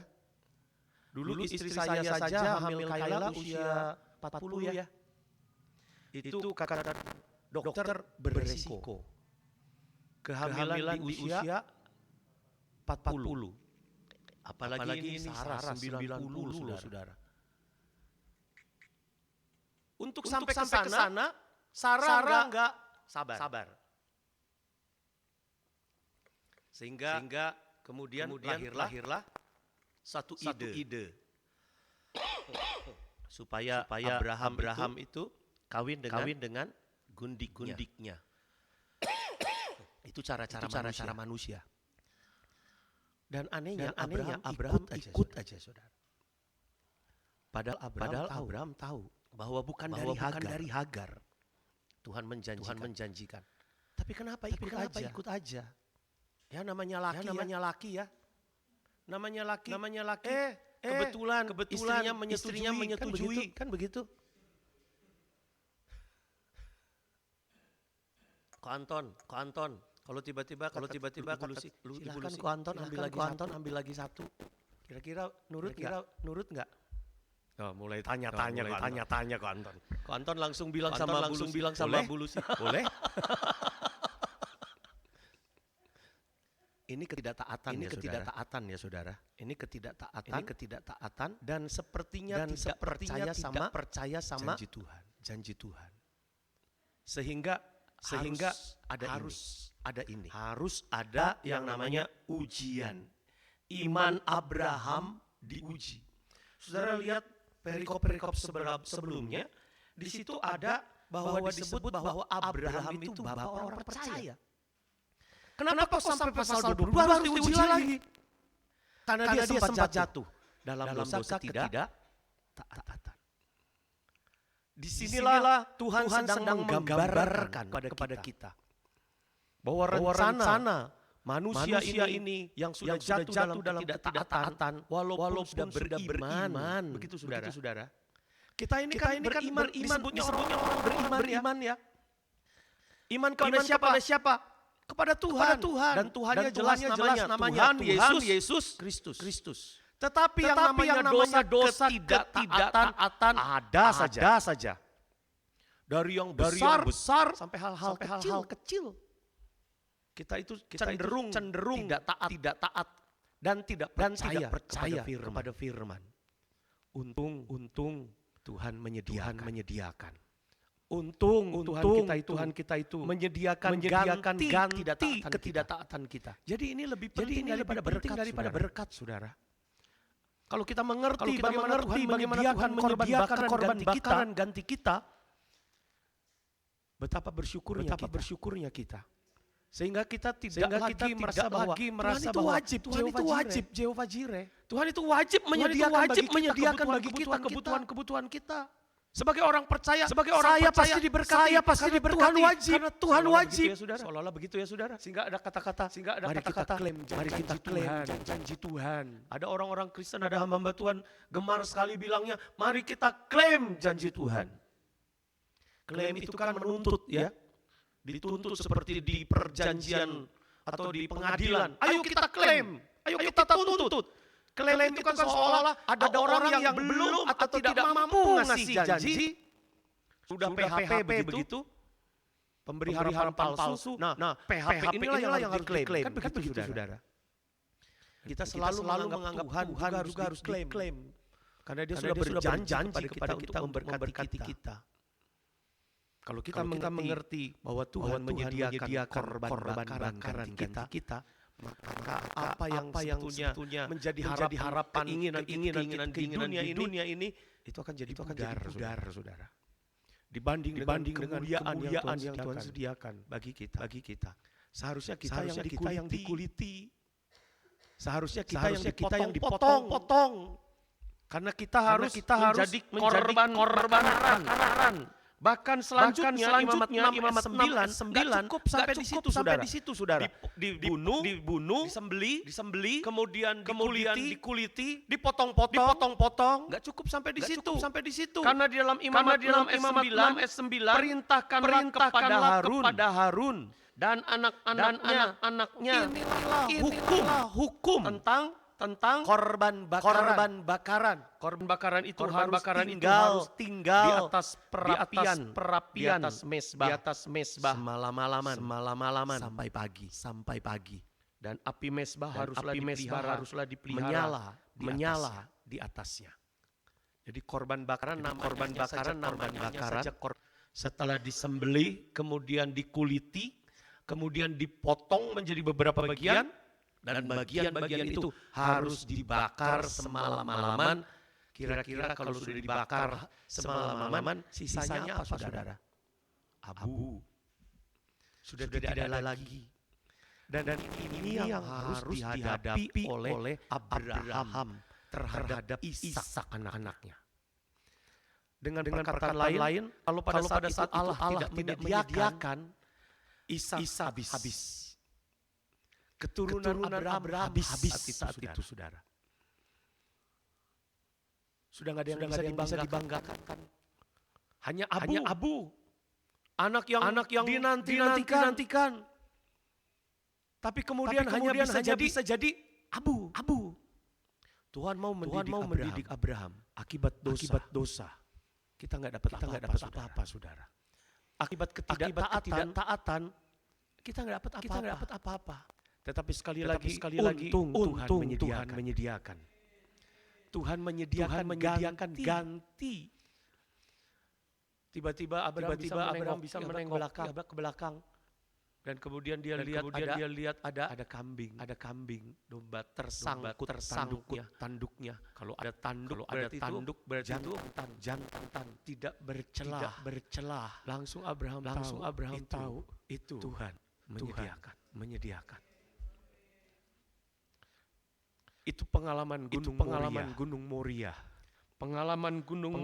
Speaker 4: Dulu istri saya saja hamil Kayla usia 40 ya. Itu kata dokter beresiko. Kehamilan di usia 40. Apalagi ini Sarah 90 saudara. Untuk sampai ke sana Sarah enggak sabar. Sehingga kemudian lahirlah satu ide. supaya Abraham itu kawin dengan gundik-gundiknya. Itu cara-cara manusia. Dan anehnya Abraham ikut aja saudara. Padahal Abraham tahu bahwa bukan dari Hagar Tuhan menjanjikan. Tapi kenapa ikut aja? Ya namanya laki ya. Namanya laki. Kebetulan istrinya menyetujui. Kan begitu. Ko Anton. Kalau tiba-tiba kata silakan Ko Anton ambil lagi satu. Kira-kira nurut nggak? Oh, mulai tanya-tanya Ko Anton. Ko Anton langsung bilang sama Bulusi. Boleh? Ini ketidaktaatan ya saudara. Ini ketidaktaatan dan sepertinya tidak percaya sama janji Tuhan. Sehingga harus ada yang namanya ujian. Iman Abraham diuji. Saudara lihat perikop sebelumnya, di situ ada bahwa disebut bahwa Abraham itu bapak orang percaya. Kenapa kok sampai pasal 22 harus diuji lagi? Karena dia sempat jatuh dalam dosa ketidaktaatan. Disinilah Tuhan sedang menggambarkan kepada kita bahwa rencana Manusia ini yang sudah jatuh dalam ketidaktaatan walaupun sudah beriman. Begitu saudara. Kita ini kan beriman, disebutnya orang beriman ya. Iman kepada siapa? Kepada Tuhan. Dan Tuhannya jelas namanya Tuhan Yesus Kristus. Tetapi yang namanya dosa ketidaktaatan ada saja. Dari yang besar sampai hal-hal kecil. Kita itu cenderung tidak taat dan tidak percaya kepada firman. Untung Tuhan menyediakan. Untung Tuhan kita itu menyediakan ganti ketidaktaatan kita. Jadi ini lebih penting daripada berkat, saudara. Kalau kita mengerti bagaimana Tuhan menyediakan korban ganti kita, betapa bersyukurnya kita. Sehingga kita tidak lagi merasa bahwa Tuhan itu wajib, Jehovah Jireh. Tuhan itu wajib menyediakan bagi kita kebutuhan kita. Sebagai orang percaya, saya pasti diberkati. Karena Tuhan wajib. Seolah-olah begitu ya saudara. Sehingga ada kata-kata, mari kita klaim janji Tuhan. Ada orang-orang Kristen, ada hamba Tuhan gemar sekali bilangnya, mari kita klaim janji Tuhan. Klaim itu kan menuntut ya. Dituntut seperti di perjanjian atau di pengadilan. Ayo kita klaim, ayo kita tuntut. Klaim itu kan seolah-olah ada orang yang belum atau tidak mampu ngasih janji. Sudah PHP begitu, pemberi harapan palsu. Nah, PHP inilah yang harus diklaim. Kan begitu saudara. Kita selalu menganggap Tuhan juga harus diklaim. Karena dia sudah berjanji kepada kita untuk memberkati kita. Kalau kita mengerti bahwa Tuhan menyediakan korban bakaran kita, maka apa yang sebetulnya menjadi harapan, keinginan di dunia ini, itu akan jadi pudar, saudara. Dibanding dengan kemuliaan yang Tuhan sediakan bagi kita. Seharusnya kita yang dikuliti. Seharusnya kita yang dipotong. Karena kita harus menjadi korban bakaran. Bahkan selanjutnya Imamat 9 cukup sampai di situ saudara. Dibunuh, disembeli, kemudian dikuliti, dipotong. Enggak cukup sampai di situ. Karena di dalam Imamat 6 ayat 9 perintahkanlah kepada Harun dan anak-anaknya inilah hukum tentang korban bakaran. Korban bakaran itu harus tinggal di atas perapian, di atas mesbah semalaman sampai pagi. Dan api mesbah haruslah dipelihara, menyala di atasnya. Jadi korban bakaran setelah disembelih, kemudian dikuliti, kemudian dipotong menjadi beberapa bagian. Dan bagian-bagian itu harus dibakar semalam-malaman. Kira-kira kalau sudah dibakar semalam-malaman, sisanya apa saudara? Abu. Sudah tidak ada lagi. Dan ini yang harus dihadapi oleh Abraham terhadap Ishak anak-anaknya. Dengan perkataan lain, kalau pada saat Allah tidak menyediakan, Ishak habis. Keturunan Abraham habis saat itu saudara. Sudah nggak ada yang bisa dibanggakan. Hanya Abu. Anak yang dinantikan. Tapi kemudian hanya bisa jadi Abu. Tuhan mau mendidik Abraham akibat dosa. Kita nggak dapat apa-apa saudara. Akibat ketidaktaatan kita nggak dapat apa-apa. Tetapi sekali lagi untung Tuhan menyediakan. Tuhan menyediakan ganti. Tiba-tiba Abraham bisa menengok ke belakang. Dan kemudian dia lihat ada kambing, domba tersangkut tanduknya. Kalau ada tanduk berarti jantan tidak bercelah. Langsung Abraham tahu itu Tuhan menyediakan. Itu pengalaman Gunung Moria. Pengalaman Gunung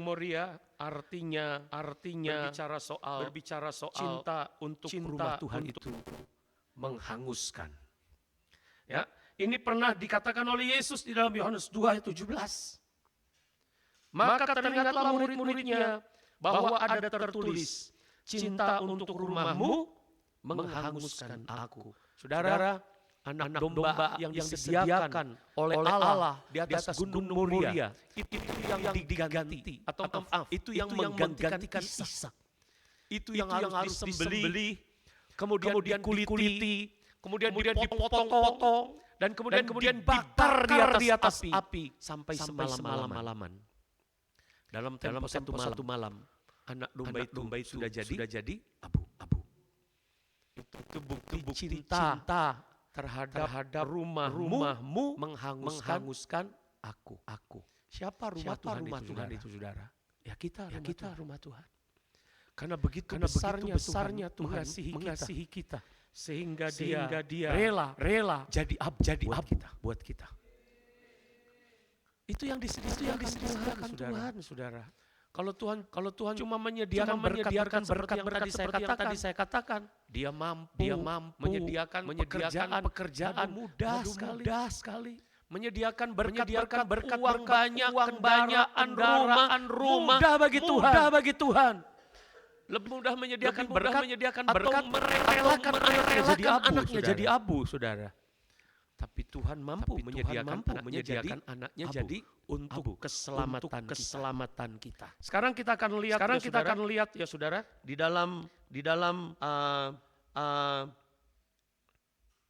Speaker 4: Moria artinya berbicara soal cinta untuk rumah Tuhan itu.
Speaker 5: menghanguskan. Ya, ini pernah dikatakan oleh Yesus di dalam Yohanes 2 ayat 17. Maka teringatlah murid-muridnya bahwa ada tertulis, cinta untuk rumahmu menghanguskan aku. Saudara, anak domba yang disediakan oleh Allah di atas gunung Moria, itu yang diganti, atau maaf, itu yang menggantikan Ishak. Itu yang harus disembelih, kemudian dikuliti, kemudian dipotong-potong, dan kemudian dibakar di atas api sampai semalam-malaman. Dalam tempo satu malam, anak domba itu sudah jadi abu-abu. Itu bukti cinta terhadap rumahmu menghanguskan aku. Siapa rumah Tuhan itu, saudara? Ya kita rumah Tuhan. Karena begitu besarnya Tuhan mengasihi kita, sehingga dia rela jadi abu buat kita. Itu yang disediakan Tuhan, saudara. Kalau Tuhan cuma menyediakan berkat yang tadi saya katakan, Dia mampu menyediakan pekerjaan mudah sekali. Menyediakan berkat uang banyak, kendaraan, rumah, mudah bagi Tuhan. Lebih mudah menyediakan berkat, merelakan anaknya jadi abu, saudara. Tapi Tuhan mampu menyediakan anaknya jadi untuk keselamatan kita. Sekarang kita akan lihat ya saudara, di dalam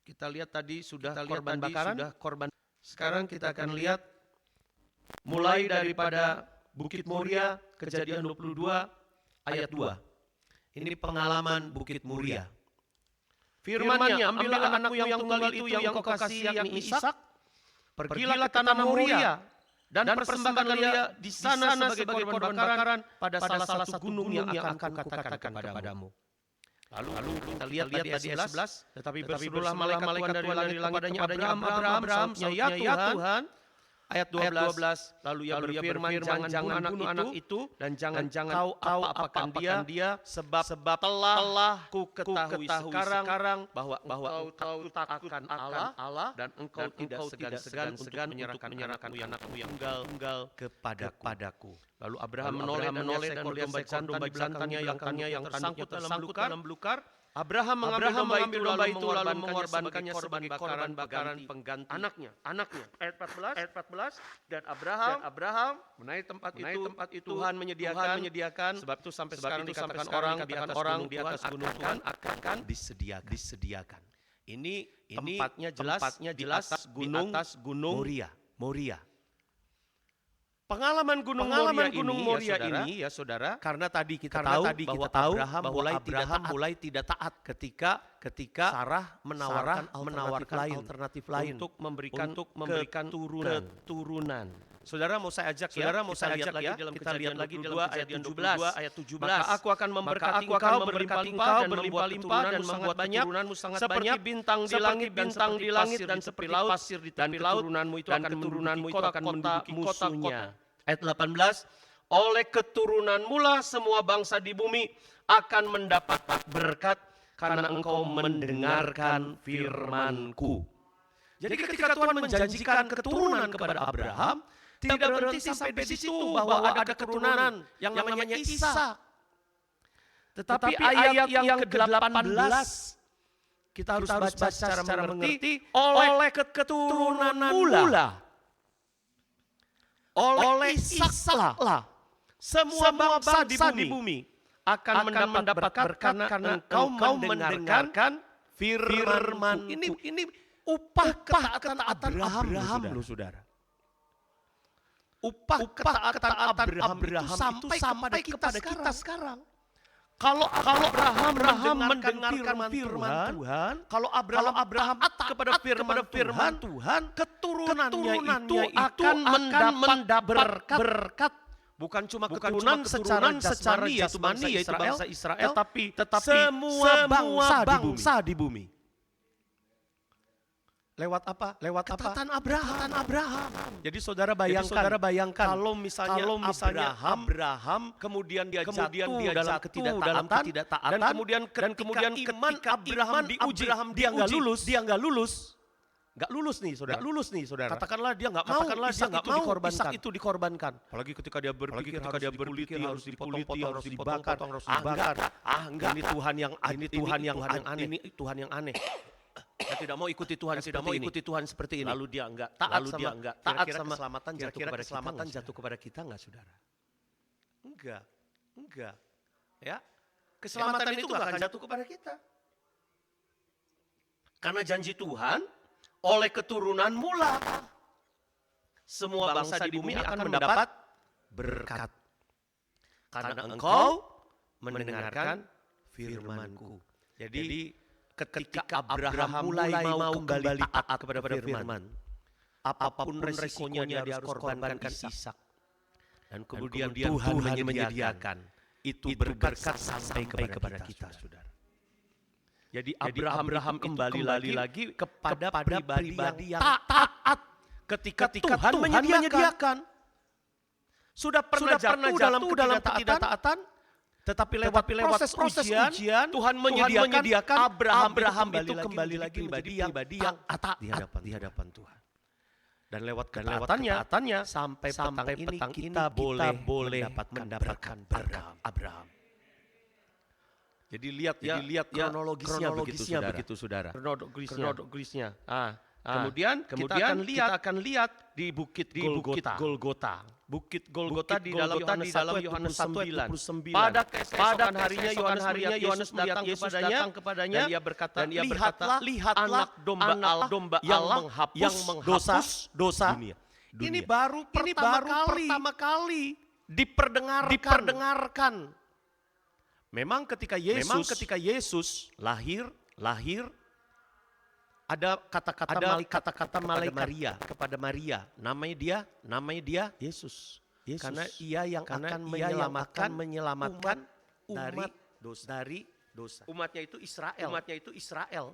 Speaker 5: kita lihat tadi sudah korban bakaran. Sekarang kita akan lihat mulai daripada Bukit Moria, Kejadian 22 ayat 2. Ini pengalaman Bukit Moria. Firman-Nya, ambillah anakmu yang tunggal itu yang kau kasih yakni Ishak, pergilah ke tanah Moria dan persembahkanlah di sana sebagai korban bakaran pada salah satu gunung yang akan kukatakan kepadamu. Lalu kita lihat tadi ayat 11, tetapi berserulah malaikat dari langit kepadanya, Abraham, ya Tuhan. Ayat 12, lalu ia berfirman, jangan bunuh anak itu dan jangan kau apa-apakan dia, sebab telah ku ketahui sekarang bahwa engkau takut akan Allah dan engkau tidak segan-segan untuk menyerahkan anakmu yang tunggal kepadaku. Lalu Abraham menoleh dan melihat seekor domba belakangnya yang tersangkut dalam belukar. Abraham mengambil domba itu lalu mengorbankannya sebagai korban bakaran pengganti anaknya. Ayat 14. Dan Abraham menaik tempat itu Tuhan menyediakan. Sebab itu sampai sekarang dikatakan orang di atas gunung Tuhan akan disediakan. Ini tempatnya jelas di atas gunung Moria. Pengalaman Gunung Moria ini ya saudara, karena tadi kita tahu bahwa Abraham mulai tidak taat ketika Sarah menawarkan alternatif lain untuk memberikan keturunan. Saudara mau saya ajak lagi dalam Kejadian lagi dalam Kejadian 22 ayat 17. Maka aku akan memberkati engkau berlimpah-limpah dan membuat keturunan sangat banyak seperti bintang di langit dan seperti pasir di tepi laut, dan keturunanmu itu akan menduduki kota-kota. Ayat 18, oleh keturunanmu lah semua bangsa di bumi akan mendapat berkat karena engkau mendengarkan firman-Ku. Jadi ketika Tuhan menjanjikan keturunan kepada Abraham, tidak berhenti sampai di situ bahwa ada keturunan yang namanya Ishak. Tetapi ayat yang ke-18 kita harus baca secara mengerti, oleh keturunanmu lah. Oleh Ishak lah semua bangsa di bumi akan mendapat berkat karena engkau mendengarkan firman. Ini upah ketaatan Abraham loh saudara. Upah ketaatan Abraham itu sampai kepada kita sekarang. Kalau Abraham mendengarkan firman Tuhan, kalau Abraham taat kepada firman Tuhan, keturunannya itu akan mendapat berkat. Bukan cuma keturunan secara jasmani yaitu bangsa Israel, tetapi semua bangsa di bumi. Lewat apa? Lewat
Speaker 4: Ketaatan
Speaker 5: apa?
Speaker 4: Abraham.
Speaker 5: Jadi saudara bayangkan,
Speaker 4: Kalau misalnya Abraham kemudian dia jatuh dalam ketidaktaatan dan kemudian ketika Abraham diuji dia nggak lulus.
Speaker 5: Nggak lulus nih saudara.
Speaker 4: Katakanlah dia nggak mau Ishak itu dikorbankan. Apalagi ketika dia berpikir harus dikuliti, harus dibakar. Enggak, ini Tuhan yang aneh. Saya tidak mau ikuti Tuhan seperti ini. Lalu dia enggak taat sama keselamatan jatuh kepada kita enggak, saudara? Enggak. Ya, keselamatan itu enggak akan jatuh kepada kita. Karena janji Tuhan, oleh keturunan mula semua bangsa di bumi akan mendapat berkat. Karena engkau mendengarkan firman-Ku. Jadi ketika Abraham mulai mau kembali taat kepada firman, apapun resikonya dia harus korbankan Ishak. Dan kemudian Tuhan menyediakan itu berkat sampai kepada kita, saudara. Jadi Abraham kembali lagi kepada pribadi yang taat ketika Tuhan menyediakan. Sudah pernah jatuh dalam ketidaktaatan, tetapi lewat proses ujian Tuhan menyediakan Abraham itu kembali lagi menjadi pribadi yang taat di hadapan Tuhan. Dan lewat ketaatannya sampai petang ini kita boleh mendapatkan berkat Abraham. Jadi lihat kronologisnya begitu saudara. Kronologisnya. Kemudian kita akan lihat di Bukit Golgota. Bukit Golgota di dalam Yohanes 1:29. Pada keesokan harinya Yohanes datang kepadanya dan ia berkata, lihatlah anak domba Allah yang menghapus dosa dunia. Ini baru pertama kali diperdengarkan. Memang ketika Yesus lahir ada kata-kata malaikat kepada Maria. Namanya dia Yesus. Karena ia yang akan menyelamatkan umat dari dosa. Umatnya itu Israel.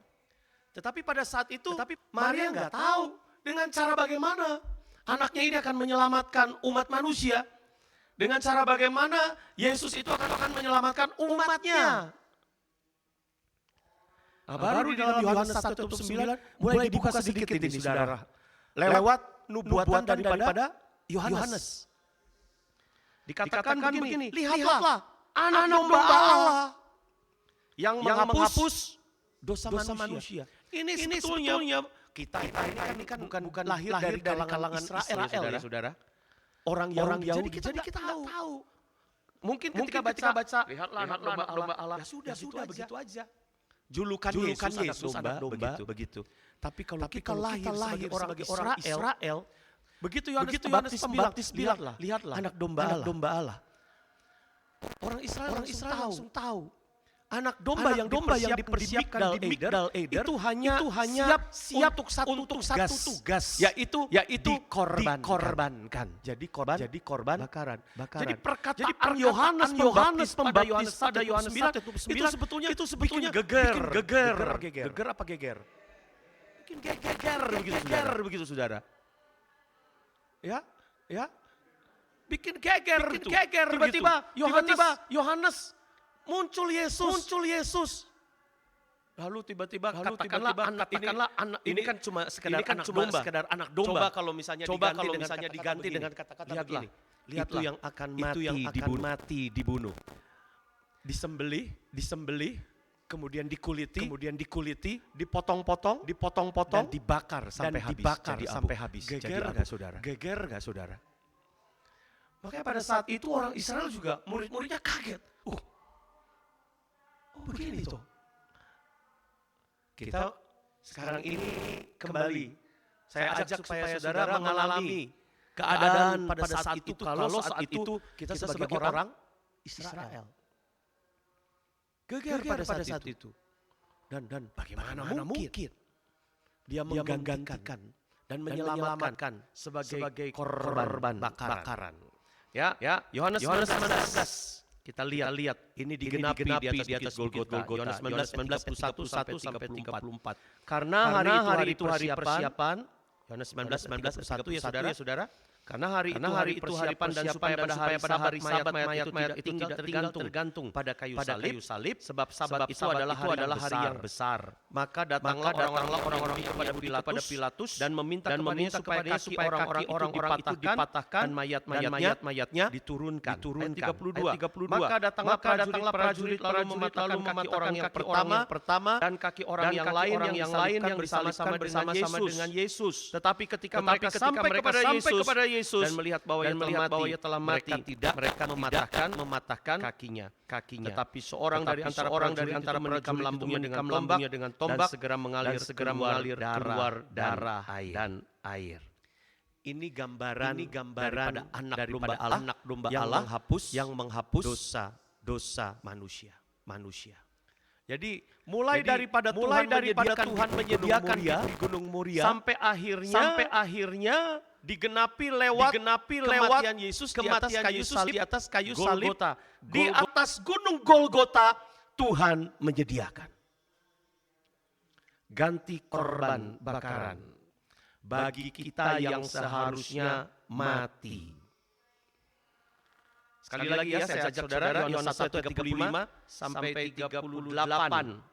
Speaker 4: Tetapi pada saat itu Maria nggak tahu dengan cara bagaimana anaknya ini akan menyelamatkan umat manusia. Dengan cara bagaimana Yesus itu akan menyelamatkan umatnya. Baru di dalam Yohanes 1:9 mulai dibuka sedikit ini saudara. Lewat nubuatan daripada Yohanes. Dikatakan begini, lihatlah anak domba Allah yang menghapus dosa manusia. Ini sebetulnya kita ini kan bukan lahir dari kalangan Israel ya saudara. Orang Yahudi, jadi kita tahu. Mungkin ketika baca lihatlah anak domba Allah, ya sudah begitu aja. Julukan Yesus anak domba begitu. Tapi kalau kita lahir sebagai orang Israel, begitu Yohanes Pembaptis bilang, lihatlah anak domba Allah. Orang Israel langsung tahu. Anak domba yang dipersiapkan di Migdal Eder itu hanya siap untuk satu tugas, yaitu dikorbankan. Jadi korban bakaran. Jadi perkataan Yohanes Pembaptis pada Yohanes 1:9 itu sebetulnya geger apa geger? Bikin geger begitu saudara. Ya. Bikin geger. Tiba-tiba Yohanes muncul Yesus. Lalu tiba-tiba katakanlah anak ini kan cuma sekedar anak domba. Coba kalau misalnya diganti dengan kata-kata begini. Lihatlah, itu yang akan mati dibunuh. Disembelih, kemudian dikuliti, dipotong-potong, dan dibakar sampai habis. Geger enggak saudara? Makanya pada saat itu orang Israel juga murid-muridnya kaget. Begini toh. Kita sekarang ini kembali. Saya ajak supaya saudara mengalami keadaan pada saat itu. Kalau saat itu kita sebagai orang Israel. Geger pada saat itu. Dan bagaimana mungkin dia menggantikan dan menyelamatkan sebagai korban bakaran. Ya, Yohanes 19
Speaker 5: Kita lihat ini digenapi di atas Golgota. Yohanes 19:21 sampai 34. Karena hari itu hari persiapan. Yohanes 19:21 ya saudara. Karena hari itu hari persiapan dan supaya pada hari mayat-mayat itu tidak tergantung pada kayu salib, sebab itu adalah hari yang besar. Maka datanglah orang-orang itu kepada Pilatus dan meminta kepadanya supaya kaki orang-orang itu dipatahkan dan mayat-mayatnya diturunkan. Ayat 32. Maka datanglah prajurit lalu mematahkan kaki orang yang pertama dan kaki orang yang lain yang bersama-sama dengan Yesus. Tetapi ketika mereka sampai kepada Yesus dan melihat bahwa ia telah mati, mereka mematahkan kakinya. Tetapi seorang dari antara mereka melambungnya dengan tombak dan segera mengalir keluar darah dan air. Ini gambaran daripada anak domba Allah yang menghapus dosa manusia. Jadi mulai daripada Tuhan menyediakan di Gunung Moria sampai akhirnya digenapi lewat kematian Yesus di atas kayu salib. Di atas Gunung Golgota Tuhan menyediakan ganti korban bakaran bagi kita yang seharusnya mati. Sekali lagi ya, saya ajak saudara, Yohanes 1:35 sampai 38.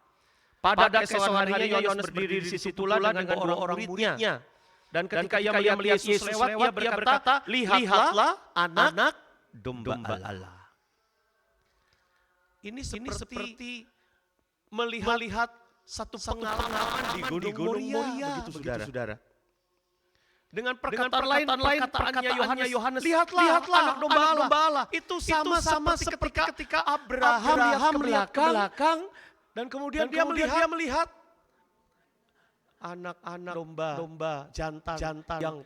Speaker 5: Pada keesokan harinya Yohanes berdiri di situ pula dengan orang-orang muridnya. Dan ketika ia melihat Yesus lewat, ia berkata, lihatlah anak domba Allah. Ini seperti melihat satu pengalaman di Gunung Moria, begitu saudara. Dengan perkataan lain Yohanes, lihatlah anak domba Allah. Itu sama seperti ketika Abraham melihat ke belakang dan kemudian dia melihat anak-anak domba jantan yang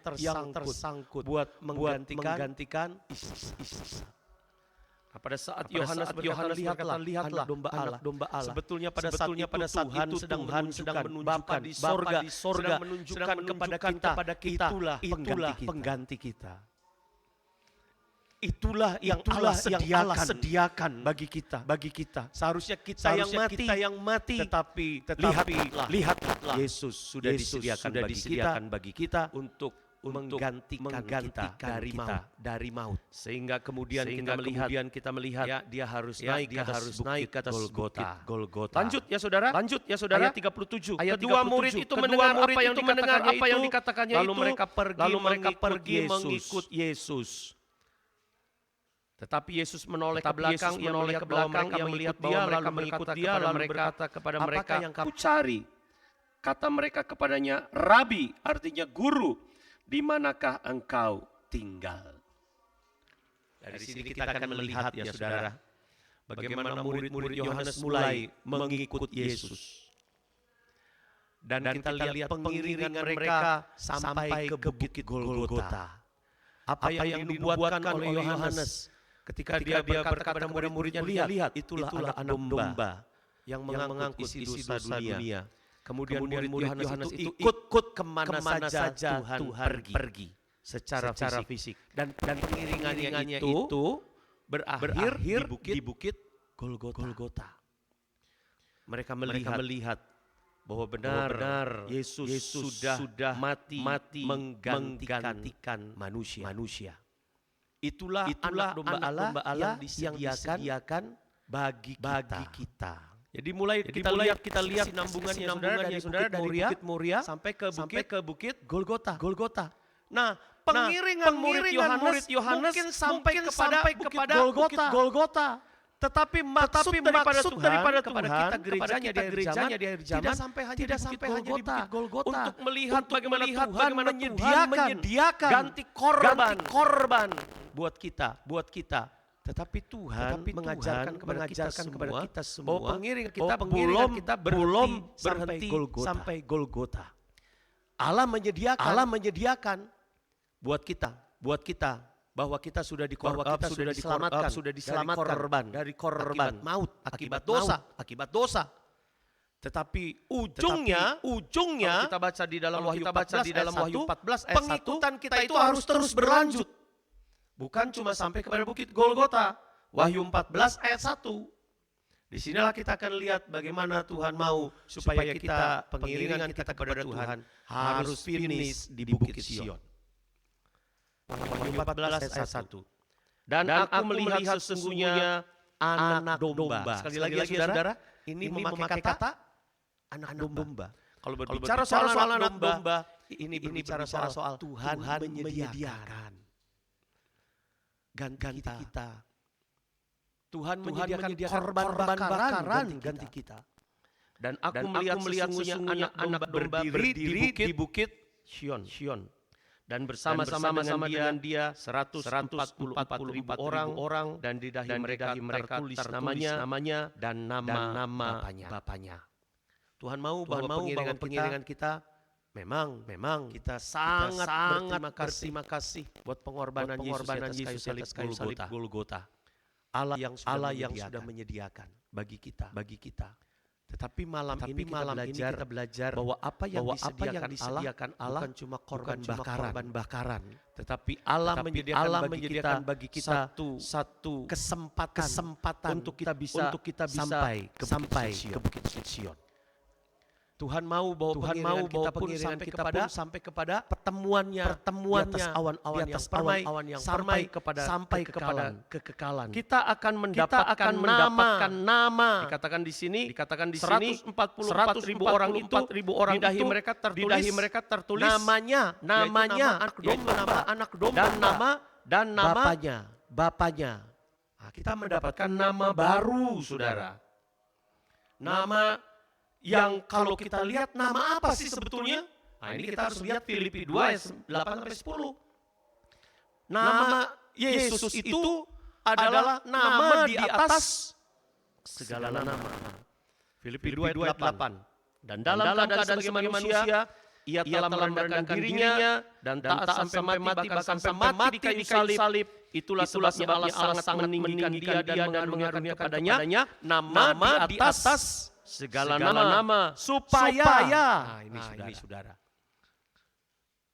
Speaker 5: tersangkut buat menggantikan Isa. Nah, pada saat Yohanes lihatlah anak domba Allah. Sebetulnya pada saat itu Tuhan sedang menunjukkan di sorga sedang menunjukkan kepada kita itulah pengganti kita. Itulah yang Allah sediakan bagi kita. Seharusnya kita yang mati, tetapi lihatlah Yesus sudah disediakan bagi kita untuk menggantikan kita dari maut. Sehingga kemudian kita melihat ya, dia harus naik ke atas Golgota. Lanjut ya saudara. Ayat 37. Kedua murid itu mendengar apa yang dikatakannya itu. Lalu mereka pergi mengikut Yesus. Tetapi Yesus menoleh ke belakang, ia melihat dia, lalu mengikut dia, lalu berkata kepada mereka, yang kamu cari? Kata mereka kepadanya, Rabi, artinya guru, di manakah engkau tinggal? Dari sini kita akan melihat ya saudara, bagaimana murid-murid Yohanes mulai mengikut Yesus. Dan kita lihat pengiringan mereka sampai ke Bukit Golgota. Apa yang dinubuatkan oleh Yohanes ketika dia berkata kepada murid-muridnya, lihat itulah anak domba yang mengangkut isi dosa dunia. Kemudian murid Yohanes itu ikut kemana saja Tuhan pergi secara fisik. Dan pengiringannya itu berakhir di bukit Golgota. Mereka melihat bahwa benar Yesus sudah mati menggantikan manusia. Itulah anak domba Allah yang disediakan bagi kita. Jadi mulai kita lihat sinambungannya saudara dari Bukit Moria sampai ke Bukit Golgota. Nah, pengiringan murid Yohanes mungkin sampai kepada Bukit Golgota. Tetapi maksud daripada Tuhan kepada gerejanya di akhir zaman tidak sampai hanya di Bukit Golgota untuk melihat bagaimana Tuhan menyediakan ganti korban buat kita. Tetapi Tuhan mengajarkan kepada kita semua bahwa pengiringan kita belum berhenti sampai Golgota. Allah menyediakan buat kita bahwa kita sudah diselamatkan dari korban maut akibat dosa. Tetapi ujungnya kita baca di dalam Wahyu 14 ayat 1, pengikutan kita itu harus terus berlanjut. Bukan cuma sampai kepada Bukit Golgota. Wahyu 14 ayat 1. Di sinilah kita akan lihat bagaimana Tuhan mau supaya kita, pengiringan kita kepada Tuhan harus finish di Bukit Sion. Wahyu 14 ayat 1. Dan aku melihat sesungguhnya anak domba. Sekali lagi saudara, ini memakai kata anak domba. Kalau berbicara soal anak domba, ini berbicara soal Tuhan menyediakan ganti kita. Tuhan menyediakan korban bakaran ganti kita. Dan aku melihat sesungguhnya anak domba berdiri di bukit Sion. Dan bersama-sama dengan dia 144.000 orang dan di dahi mereka tertulis namanya dan nama bapaknya. Tuhan mau bahwa pengiringan kita memang kita sangat berterima kasih buat pengorbanan Yesus di atas kayu salib Golgota. Allah yang sudah menyediakan bagi kita. Tetapi malam ini kita belajar bahwa apa yang disediakan Allah bukan cuma korban bakaran, tetapi Allah menyediakan bagi kita satu kesempatan untuk kita bisa sampai ke Bukit Sion. Tuhan mau bahwa pengiringan kita pun sampai kepada pertemuannya di atas awan-awan yang sampai kepada kekekalan. Kita akan mendapatkan nama. Dikatakan di sini 144.000 orang itu di dahi mereka tertulis namanya anak domba dan nama bapaknya. Nah, kita mendapatkan nama baru, saudara. Nama yang kalau kita lihat nama apa sih sebetulnya? Nah, ini kita harus lihat Filipi 2 ayat 8-10. Nama Yesus itu adalah nama di atas segala nama. Filipi 2 ayat 8. Dan dalam keadaan sebagai manusia, ia telah merendahkan dirinya dan taat sampai mati, bahkan sampai mati di kayu salib. Itulah sebabnya Allah sangat meninggikan dia dan mengaruniakan kepadanya nama di atas segala nama supaya. Nah, ini saudara.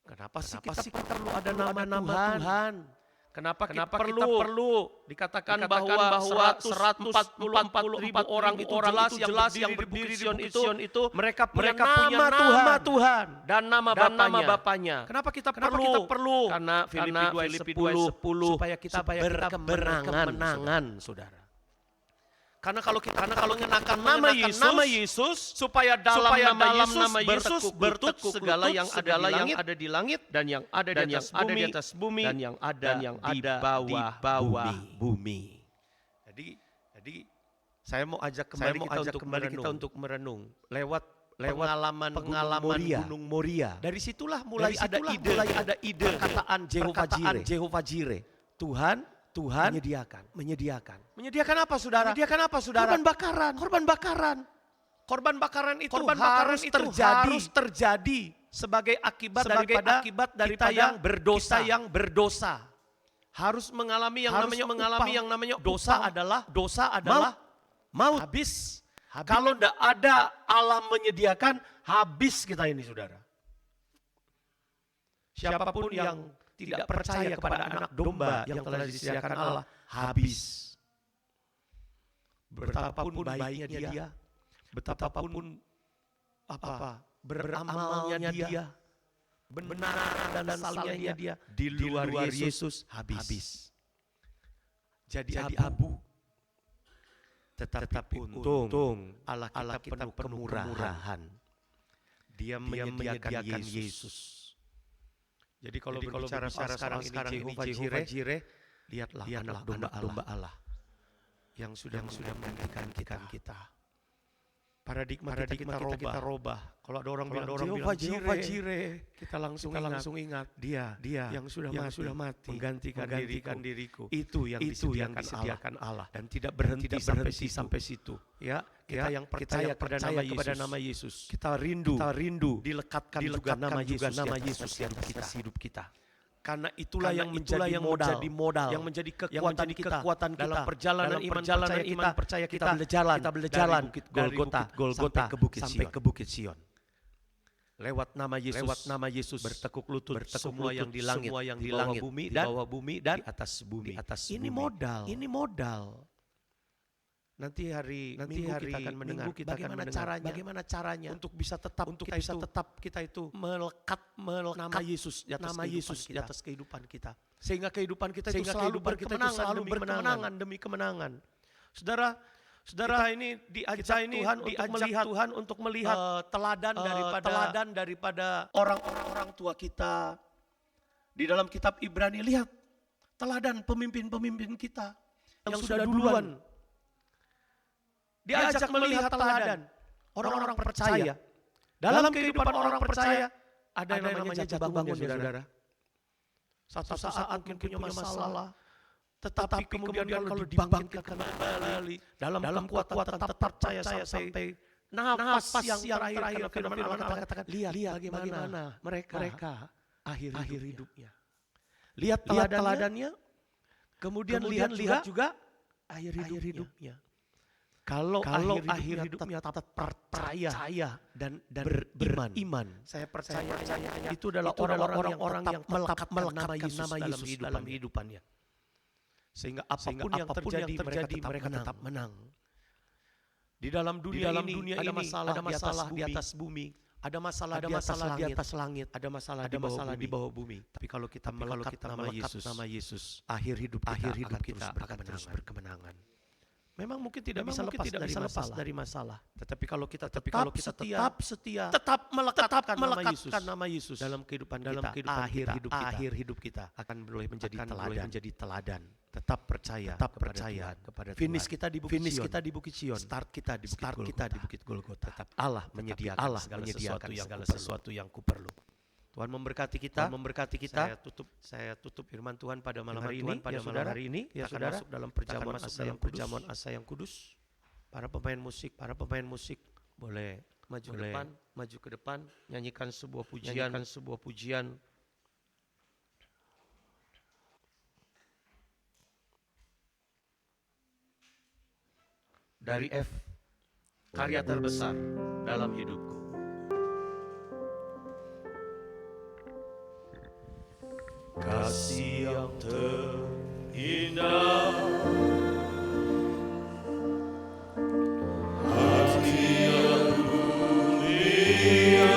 Speaker 5: Kenapa sih kita perlu ada nama Tuhan? Kenapa kita perlu dikatakan bahwa 144.000 orang itu jelas yang berdiri di Sion itu mereka punya nama Tuhan dan nama Bapaknya. Kenapa kita perlu? Karena Filipi 2:10 supaya kita berkemenangan, saudara. Karena kalau mengenakan nama Yesus, supaya dalam nama Yesus bertekuk segala yang ada di langit dan yang ada di atas bumi dan yang ada di bawah bumi. Jadi saya mau ajak kembali kita untuk merenung lewat pengalaman Gunung Moria. Dari situlah mulai ada ide perkataan Jehovah Jireh. Tuhan menyediakan. Menyediakan apa, saudara? Korban bakaran itu harus terjadi sebagai akibat daripada kita yang berdosa. Harus mengalami yang namanya dosa adalah maut. Habis. Kalau tidak ada Allah menyediakan, habis kita ini, saudara. Siapapun yang tidak percaya kepada anak domba yang telah disediakan Allah, habis. Betapapun baiknya dia, betapapun beramalnya dia, benar dan salehnya dia, di luar Yesus habis. Jadi abu. Tetapi untung Allah kita penuh kemurahan. Dia menyediakan Yesus. Jadi kalau berbicara sekarang ini Jehovah Jireh, lihatlah anak domba Allah yang sudah meninggikan kita. Paradigma kita robah. Kalau ada orang bilang Jehovah Jireh, kita langsung ingat dia yang sudah mati menggantikan diriku. Itu yang disediakan Allah dan tidak berhenti sampai situ. Ya, kita yang percaya kepada nama Yesus. Kita rindu dilekatkan juga nama Yesus di atas hidup kita. Karena itulah yang menjadi modal, yang menjadi kekuatan kita dalam perjalanan iman percaya kita berjalan dari Bukit Golgota sampai ke Bukit Sion. Lewat nama Yesus bertekuk lutut semua yang di langit, di bawah bumi dan di atas bumi. Ini modal. Nanti hari Minggu kita akan mendengar bagaimana caranya untuk bisa tetap kita itu melekat nama Yesus di atas kehidupan kita. Sehingga kehidupan kita itu selalu berkemenangan demi kemenangan. Saudara ini diajak Tuhan untuk melihat teladan daripada orang-orang tua kita. Di dalam kitab Ibrani, lihat teladan pemimpin-pemimpin kita yang sudah duluan. Diajak melihat teladan orang-orang percaya. Dalam kehidupan orang percaya ada yang namanya jatuh bangun, saudara. Satu saat mungkin punya masalah, tetapi kemudian kalau dibangkitkan kembali dalam kekuatan tetap percaya sampai nafas yang terakhir. Firman Allah katakan, lihat bagaimana mereka akhir hidupnya. Lihat teladannya, kemudian lihat juga akhir hidupnya. Kalau akhir hidupnya tetap percaya dan beriman, saya percaya itu adalah orang-orang yang tetap melekatkan nama Yesus dalam hidupannya. Sehingga apapun yang terjadi mereka tetap menang. Di dalam dunia ini ada masalah di atas bumi, ada masalah di atas langit, ada masalah di bawah bumi. Tapi kalau kita melekat nama Yesus, akhir hidup kita akan terus berkemenangan. Memang mungkin tidak bisa lepas dari masalah. Tetapi kalau kita tetap setia, tetap melekatkan nama Yesus dalam kehidupan kita, akhir hidup kita akan boleh menjadi teladan. Tetap percaya kepada Tuhan. Finish kita di Bukit Sion. Start kita di Bukit Golgota. Tetap Allah menyediakan segala sesuatu yang kuperlu. Tuhan memberkati kita. Saya tutup firman Tuhan pada malam hari ini. Ya, saudara, masuk dalam perjamuan asa yang kudus. Para pemain musik boleh maju ke depan, nyanyikan sebuah pujian. Dari F, karya terbesar dalam hidupku. Kasih yang terindah, hati yang mulia,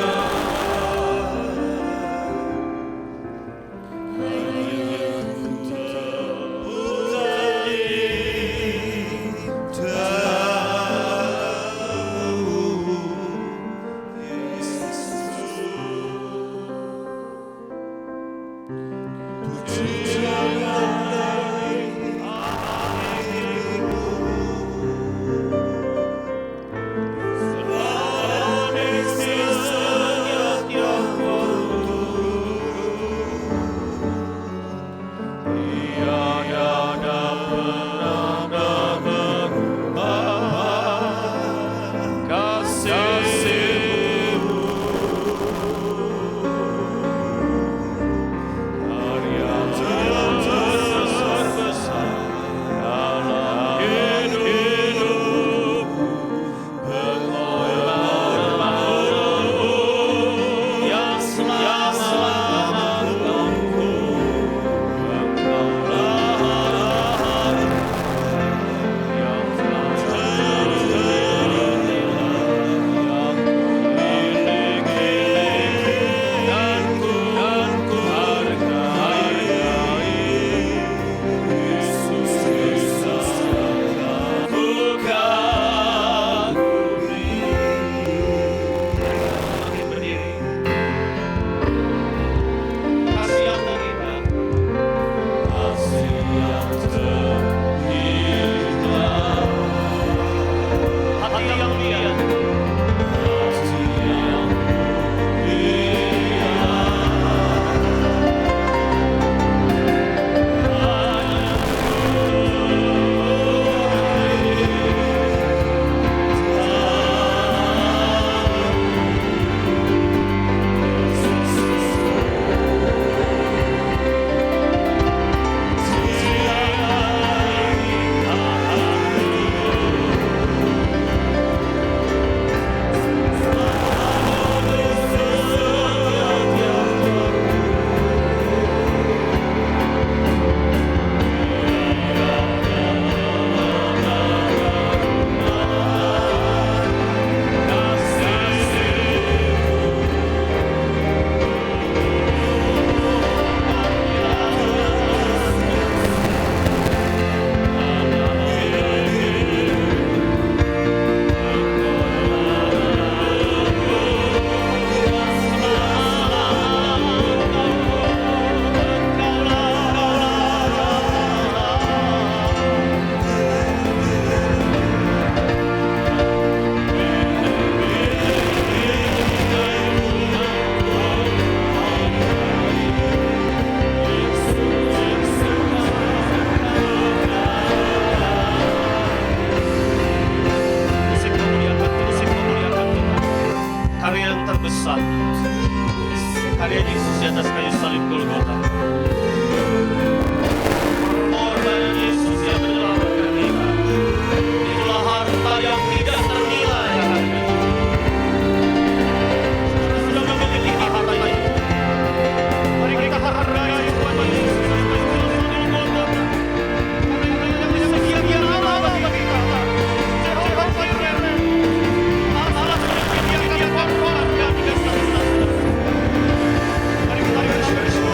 Speaker 5: hanya ku tahu Yesus.
Speaker 4: besar. Karya Yesus di atas kayu salib Golgota. Pengorbanan Yesus yang menyelamatkan kita. Itulah harta yang tidak ternilai. Sudah memiliki harta itu. Mari kita hargai Tuhan Yesus di atas kayu salib Golgota. Karena yang sekian Allah bagi kita. Jehovah Jireh. Allah menyediakan korban yang tidak sia-sia. Mari kita bersyukur.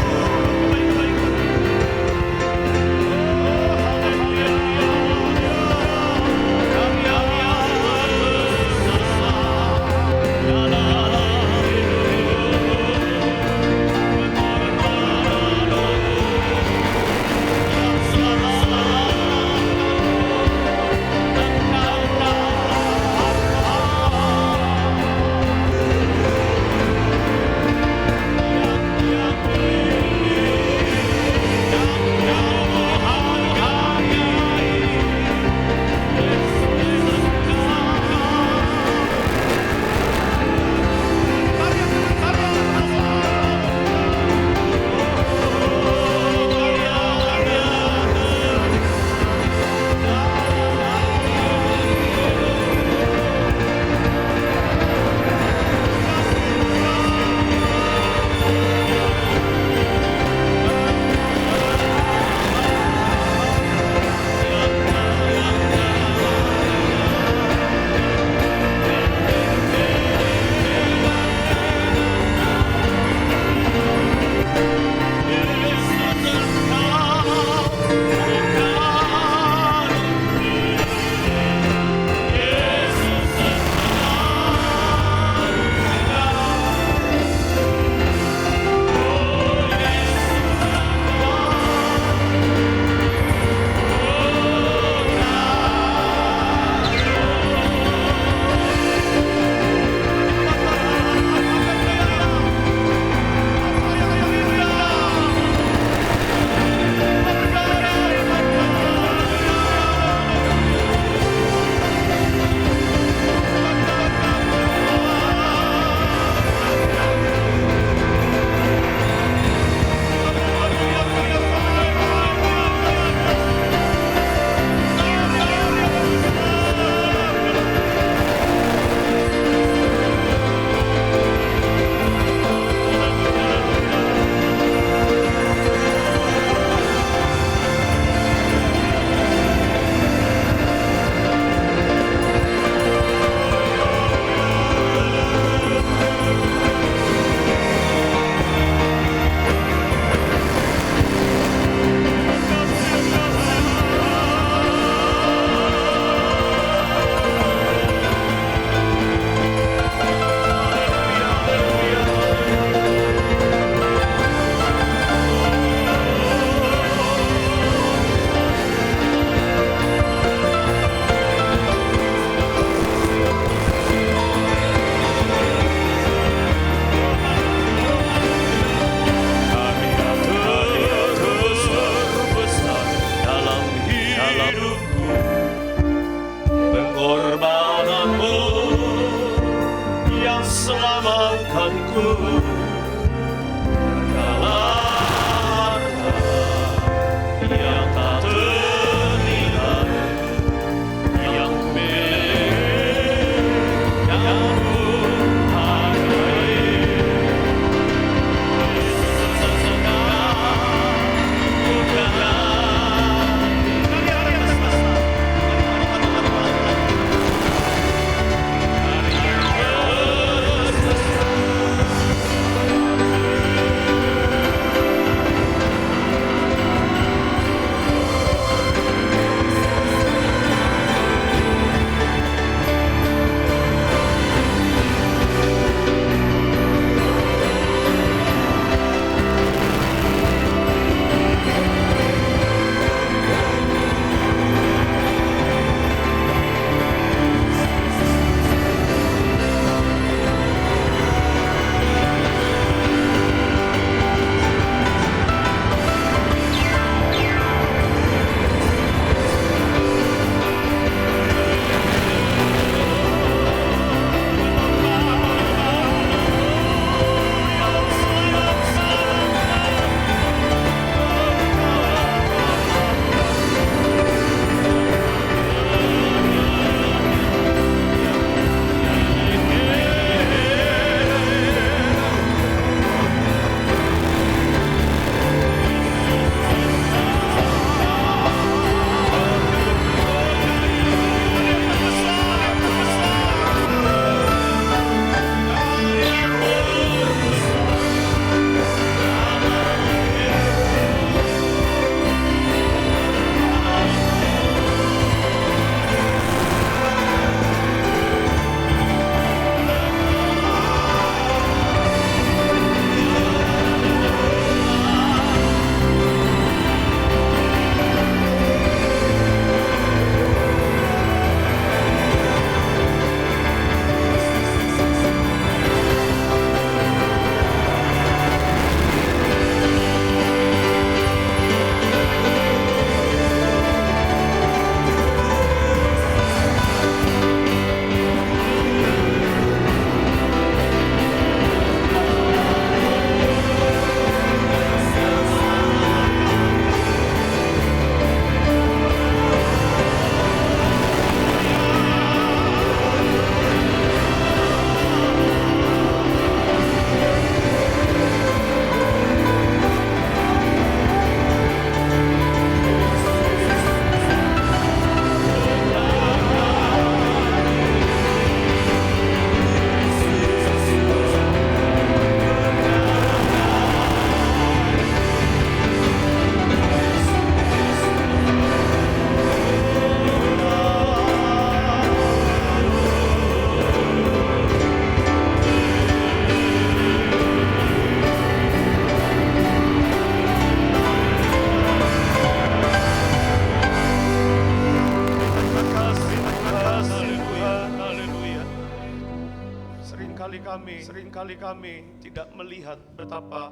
Speaker 4: kami tidak melihat betapa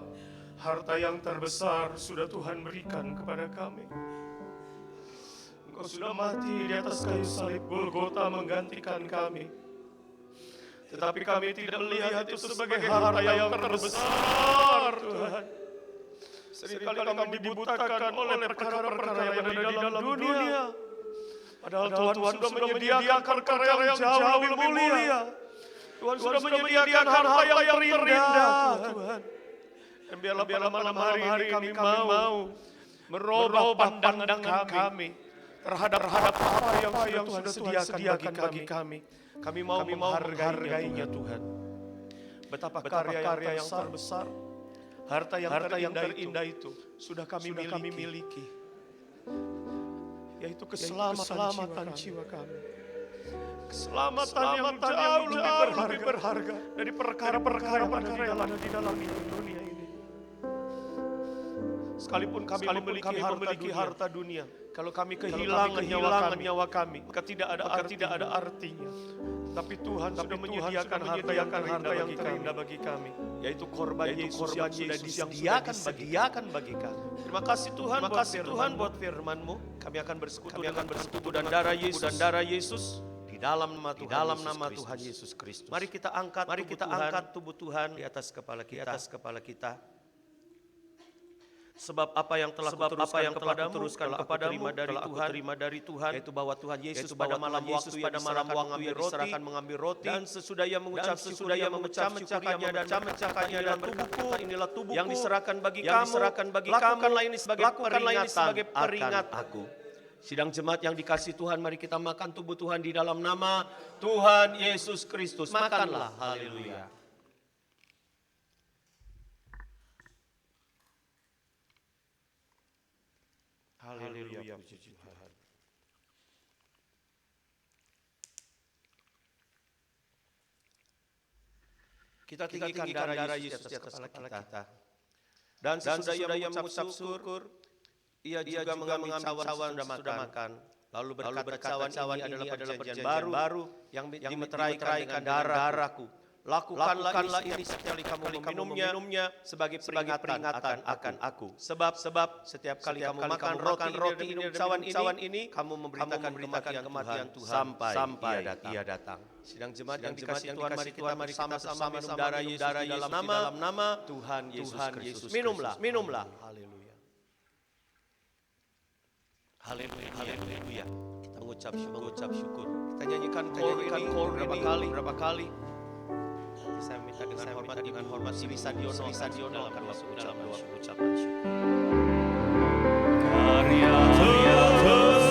Speaker 4: harta yang terbesar sudah Tuhan berikan kepada kami. Engkau sudah mati di atas kayu salib Golgota menggantikan kami. Tetapi kami tidak melihat itu sebagai harta yang terbesar, Tuhan. Seringkali kami dibutakan oleh perkara-perkara yang ada di dalam dunia. Padahal Tuhan sudah menyediakan perkara yang jauh lebih mulia. Tuhan sudah menyediakan harta yang terindah, Tuhan. Dan biarlah pada malam hari kami mau merubah pandangan kami terhadap apa yang Tuhan sudah sediakan bagi kami. Kami mau menghargainya, Tuhan. Betapa karya yang besar, harta yang terindah itu sudah kami miliki, yaitu keselamatan jiwa kami. Keselamatan yang jauh lebih berharga dari perkara-perkara yang ada di dalam dunia ini. Sekalipun kami memiliki harta dunia, kalau kami kehilangan nyawa kami, maka tidak ada artinya. Tapi Tuhan sudah menyediakan harta yang terindah bagi kami, yaitu korban Yesus yang sudah disediakan bagi kami. Terima kasih Tuhan buat firman-Mu. Kami akan bersekutu dan darah Yesus di dalam nama Tuhan Yesus Kristus. Mari kita angkat tubuh Tuhan di atas kepala kita. Sebab apa yang telah kuteruskan kepadamu telah aku terima dari Tuhan, yaitu bahwa Tuhan Yesus pada malam waktu mengambil roti, dan sesudah ia mengucap memecah-mecahkannya dan memecahkannya dan berkata, inilah tubuhku yang diserahkan bagi kamu, lakukanlah ini sebagai peringatan aku. Sidang jemaat yang dikasihi Tuhan, mari kita makan tubuh Tuhan di dalam nama Tuhan Yesus Kristus. Makanlah, haleluya. Haleluya, puji Tuhan. Kita tinggikan darah Yesus di atas kepala kita. Dan sesudah ia mengucap syukur, ia juga mengambil cawan sudah makan. Lalu berkata, cawan ini adalah perjanjian baru yang dimeteraikan darahku. Lakukanlah ini setiap kali kamu meminumnya sebagai peringatan akan aku. Sebab setiap kali kamu makan roti minum cawan ini, kamu memberitakan kematian Tuhan sampai ia datang. Sidang jemaat yang dikasihi Tuhan, mari kita sama-sama minum darah Yesus dalam nama Tuhan Yesus. Minumlah. Haleluya. Haleluya. Kita mengucap syukur. Kita nyanyikan kor ini berapa kali. Saya minta dengan hormat Sri Sadiono akan masuk dalam dua ucapan syukur. Karya Yesus.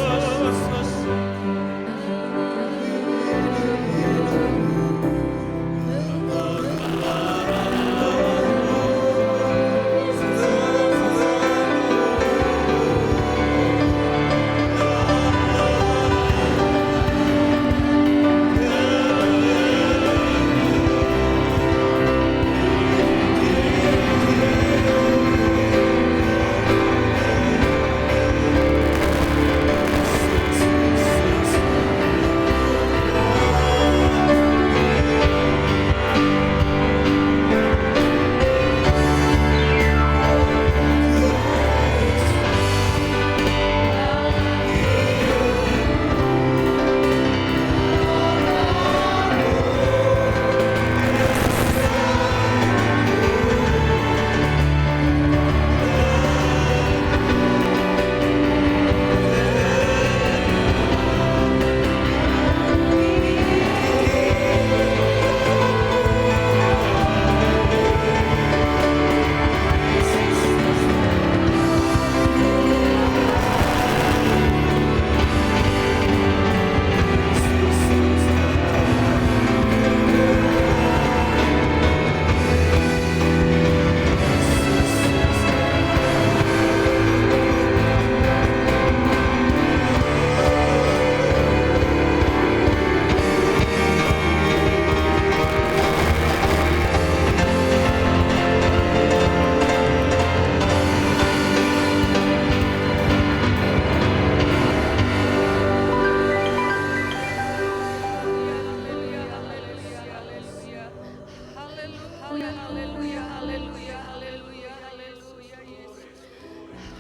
Speaker 1: haleluya, haleluya, haleluya, haleluya, haleluya, Yesus.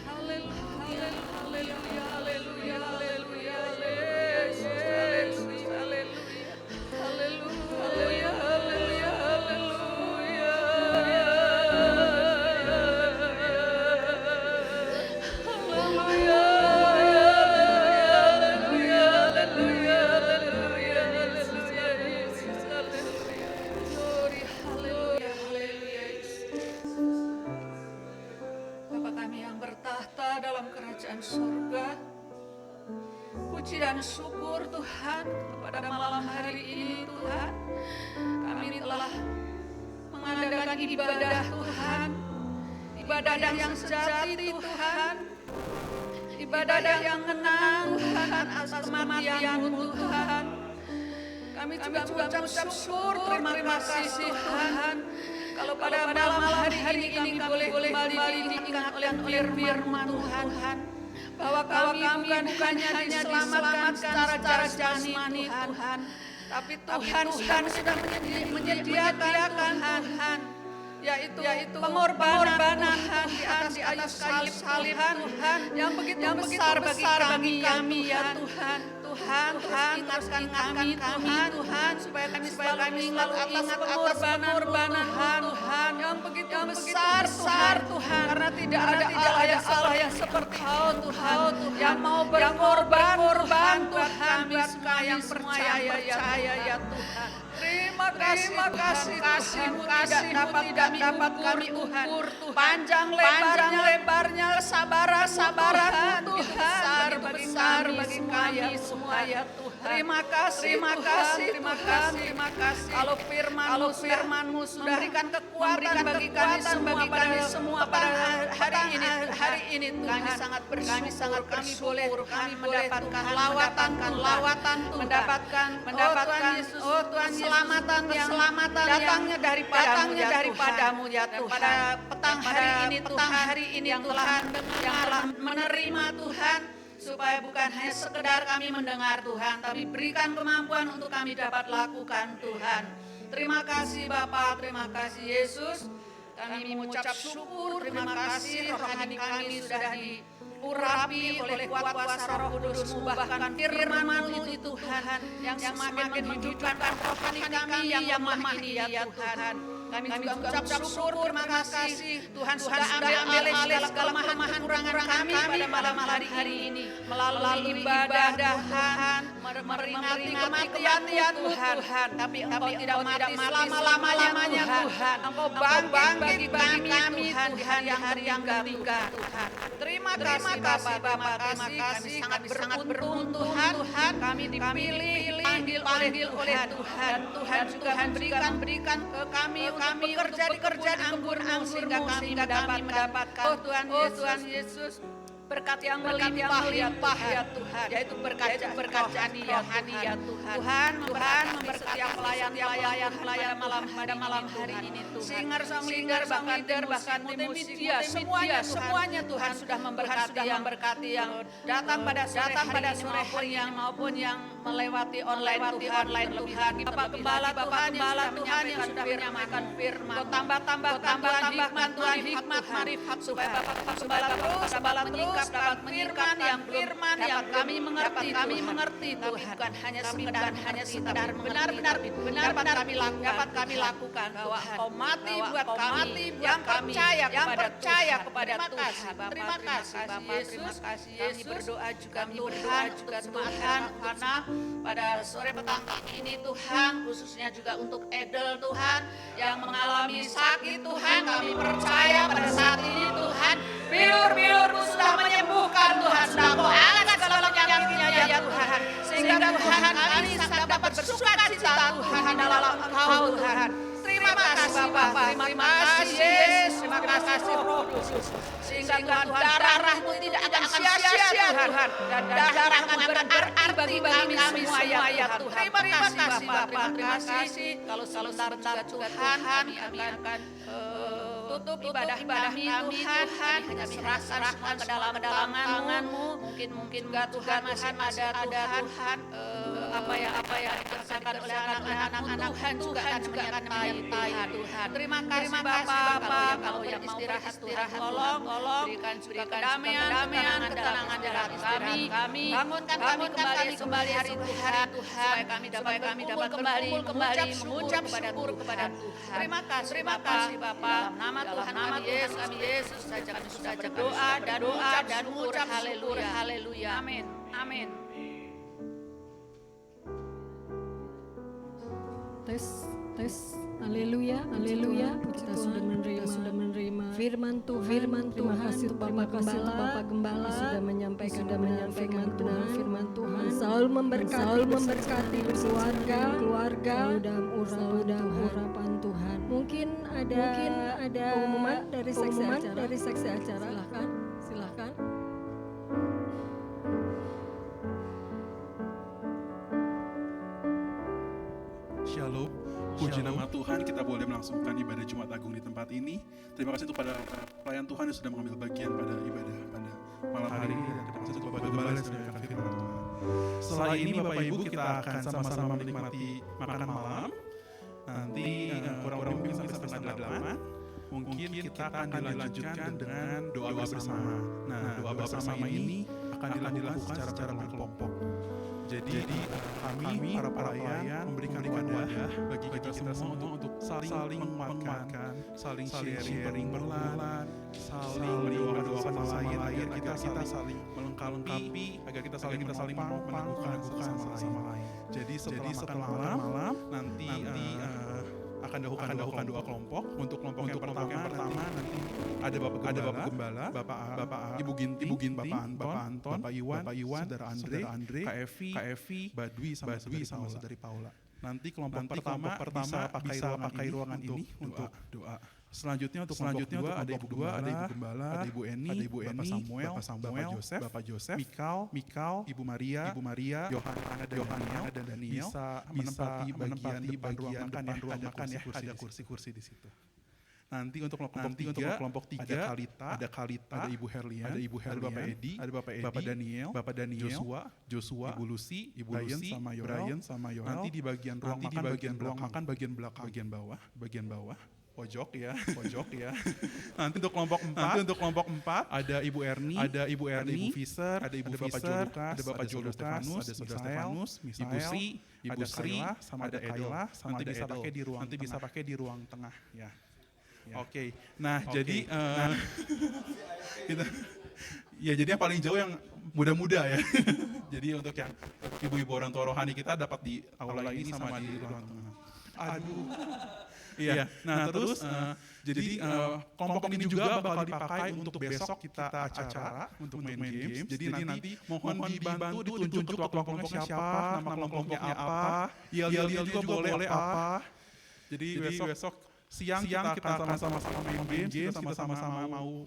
Speaker 1: Haleluya, haleluya, haleluya, haleluya, Yesus. Haleluya, haleluya. Haleluya, haleluya, haleluya. Haleluya. Bapa kami yang bertahta dalam kerajaan surga, puji dan syukur Tuhan pada malam hari ini Tuhan. Kami telah mengadakan ibadah Tuhan, ibadah yang sejati Tuhan, ibadah yang mengenang Tuhan atas kematian-Mu Tuhan. Kami juga mengucap syukur, terima kasih Tuhan. Kalau pada malam hari ini kami boleh kembali diingat oleh firman Tuhan, bahwa kami bukannya diselamatkan secara jasmani Tuhan, tapi Tuhan sudah menyediakan Tuhan, yaitu pengorbanan di atas kayu salib Tuhan yang begitu besar bagi kami ya Tuhan. Tuhan, ingatkan kami Tuhan, supaya kami selalu ingat atas pengorbanan Tuhan yang begitu besar Tuhan, karena tidak ada Allah yang seperti Kau Tuhan, yang mau berkorban buat kami semua yang percaya ya Tuhan. Terima kasih kasih-Mu tidak dapat kami ukur Tuhan. Panjang lebarnya kesabaran Tuhan, besar bagi kami semua ya Tuhan. Terima kasih. Kalau firman-Mu sudah memberikan kekuatan bagi kami semua pada hari ini Tuhan. Kami sangat bersyukur, kami boleh mendapatkan lawatan Tuhan, mendapatkan Tuhan keselamatan yang datangnya daripadamu ya Tuhan. Pada petang hari ini yang telah menerima Tuhan, supaya bukan hanya sekedar kami mendengar Tuhan, tapi berikan kemampuan untuk kami dapat lakukan Tuhan. Terima kasih Bapa, terima kasih Yesus. Kami mengucap syukur, terima kasih rohani kami sudah diurapi oleh kuasa Roh Kudus-Mu, bahkan firman-Mu itu Tuhan yang semakin menghidupkan rohani kami yang lemah ini ya Tuhan. Kami juga mengucap syukur, terima kasih Tuhan sudah ambil alih segala kelemahan kurangan kami pada malam hari ini melalui ibadah Tuhan, meringati kematian Tuhan. Tapi Engkau tidak mati selama-lamanya Tuhan. Engkau bangkit bagi kami Tuhan di hari yang ketiga Tuhan. Terima kasih Bapak, terima kasih. Kami beruntung Tuhan. Kami dipilih, dipanggil oleh Tuhan. Tuhan juga memberikan ke kami bekerja di kerjaan anggur sehingga kami mendapatkan Tuhan Yesus berkat yang melimpah ya Tuhan, yaitu berkat rohani ya Tuhan. Tuhan memberkati pelayan pada malam hari ini Tuhan. Singer bahkan multimedia semuanya Tuhan sudah memberkati yang datang pada sore hari maupun yang melewati online Tuhan. Bapak Gembala Tuhan yang sudah menyampaikan firman. Tambah hikmat marifat supaya Bapak Gembala terus dapat firman yang kami mengerti Tuhan, bukan hanya sekedar benar-benar kami lakukan bahwa Engkau mati buat kami yang percaya kepada Tuhan. Terima kasih Yesus. Kami berdoa juga Tuhan, karena pada sore petang ini Tuhan, khususnya juga untuk Edel Tuhan yang mengalami sakit Tuhan, kami percaya pada saat ini Tuhan, bilur-bilur-Mu sudah menyembuhkan Tuhan, sudah Kau angkat segala penyakitnya ya Tuhan, sehingga Tuhan kami dapat bersuka cita Tuhan dalam Engkau Tuhan. Terima kasih Bapak, terima kasih Yesus, terima kasih Roh Kudus, sehingga Tuhan darah-Mu tidak akan sia-sia Tuhan, dan darah akan berarti bagi kami semua ya Tuhan. Terima kasih Bapak, terima kasih. Kalau sebentar Tuhan kami akan tutup ibadah kami Tuhan, hanya serahkan ke dalam tangan-Mu. Mungkin juga Tuhan masih ada Tuhan
Speaker 6: apa yang dikerjakan oleh anak-anak Tuhan juga akan menyertai Tuhan. Terima kasih Bapak kalau yang istirahat tolong berikan kedamaian, ketenangan dalam hati kami. Bangunkan kami kembali hari Tuhan supaya kami dapat berkumpul kembali mengucap syukur kepada Tuhan. Terima kasih Bapak. Dalam nama Tuhan kami Yesus saja kami sudah berdoa dan mengucap syukur. Haleluya. Amin.
Speaker 1: Tes, haleluya, kita sudah menerima firman Tuhan. Terima kasih Bapak Gembala sudah menyampaikan firman Tuhan. Selalu memberkati keluarga dalam urapan Tuhan. Mungkin ada pengumuman dari seksi acara. Silakan.
Speaker 7: Shalom, puji nama Tuhan, kita boleh melangsungkan ibadah Jumat Agung di tempat ini. Terima kasih untuk pada pelayan Tuhan yang sudah mengambil bagian pada ibadah pada malam hari ini. Dan terima kasih untuk Bapak Gembala yang sudah menyampaikan firman Tuhan. Setelah ini Bapak Ibu kita akan sama-sama menikmati makanan malam. Nanti kurang lebih sampai setengah 8. Mungkin kita akan dilanjutkan dengan doa bersama. Nah, doa bersama ini akan dilakukan secara berkelompok. Jadi kami para pelayan memberikan wadah bagi kita semua untuk saling menguatkan, saling sharing perlahan, saling mendoakan sama lain agar kita saling melengkapi, agar kita saling meneguhkan sama lain. Jadi setelah malam nanti akan dilakukan doa kelompok. Untuk kelompok yang pertama nanti ada Bapak Gembala, Bapak Ibu Ginting, Bapak Anton, Bapak Iwan, Saudara Andre, Kak Evi, Badwi sama Saudari Paula. Nanti kelompok pertama bisa pakai ruangan ini untuk doa. Selanjutnya untuk kelompok kedua ada Ibu Gembala, ada Ibu Eni, Bapak Samuel, Bapak Joseph, Mikal, Ibu Maria, Yohana dan Daniel bisa menempati bagian depan ruang makan ya, ada kursi-kursi di situ. Nanti untuk kelompok tiga ada Kalita, ada Ibu Herlian, ada Bapak Edi, Bapak Daniel, Joshua, Ibu Lucy, Brian sama Yoel. Nanti di bagian ruang makan bagian belakang, bagian bawah. Pojok ya. Nanti untuk kelompok 4 ada Ibu Erni, ada Ibu Fisher, ada Bapak Jolukas, ada Saudara Stefanus, Ibu Sri, sama ada Edola, nanti bisa pakai di ruang tengah ya. Oke. Nah, jadi jadi yang paling jauh yang muda-muda ya. Jadi untuk yang ibu-ibu orang tua rohani kita dapat di aula ini sama di ruang tengah. Aduh. Iya. Nah, terus jadi kelompok ini juga bakal dipakai untuk besok kita acara untuk main games. Jadi nanti mohon dibantu ditunjuk kelompoknya siapa, nama kelompoknya apa, yel-yel juga boleh apa. Jadi besok siang kita akan sama-sama main games, kita sama-sama mau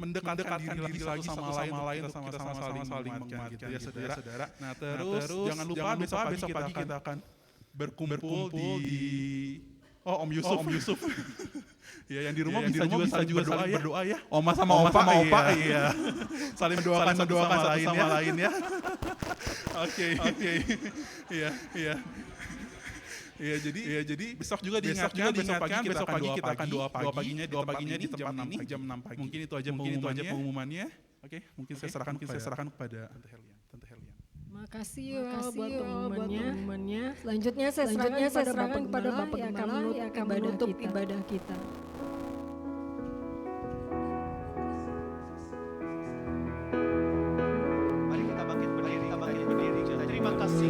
Speaker 7: mendekatkan diri lagi sama lain untuk kita sama-sama saling menguatkan ya saudara. Nah terus jangan lupa besok pagi kita akan berkumpul di Om Yusuf. Ya yang di rumah bisa juga saling berdoa ya. Oma sama opa iya. Saling mendoakan sama lain ya. Oke. Iya jadi besok juga diingatkan besok pagi kita akan doa paginya di tempat ini jam 6 pagi. Mungkin itu aja pengumumannya. Oke, mungkin saya serahkan kepada Tante Herlian.
Speaker 1: Makasih buat pengumumannya. Selanjutnya saya serahkan kepada Bapak Gembala yang akan menutup ibadah kita.
Speaker 4: Mari kita bangkit berdiri. Terima kasih.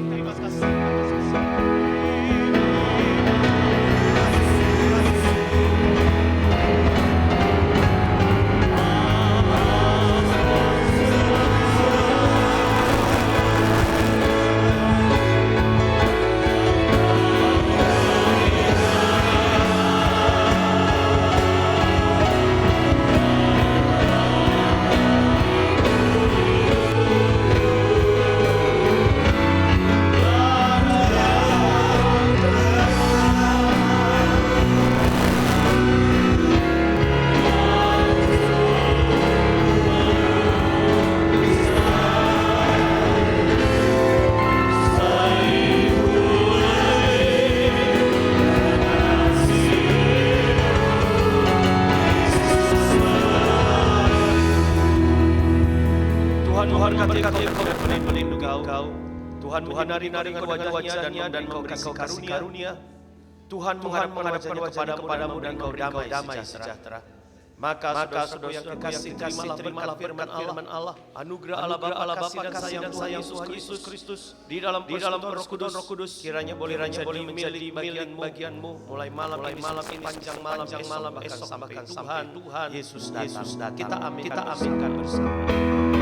Speaker 4: memberkati engkau dan melindungi engkau. Tuhan menyinari engkau dengan wajah-wajahnya dan engkau kasih karunia. Tuhan menghadapkan wajahnya kepadamu dan engkau damai sejahtera. Maka saudara yang kekasih, terimalah firman Allah, anugerah Allah Bapa kasih dan sayang Tuhan Yesus Kristus di dalam Roh Kudus kiranya boleh menjadi bagianmu mulai malam ini panjang malam bahkan sampai Tuhan Yesus datang. Kita aminkan bersama.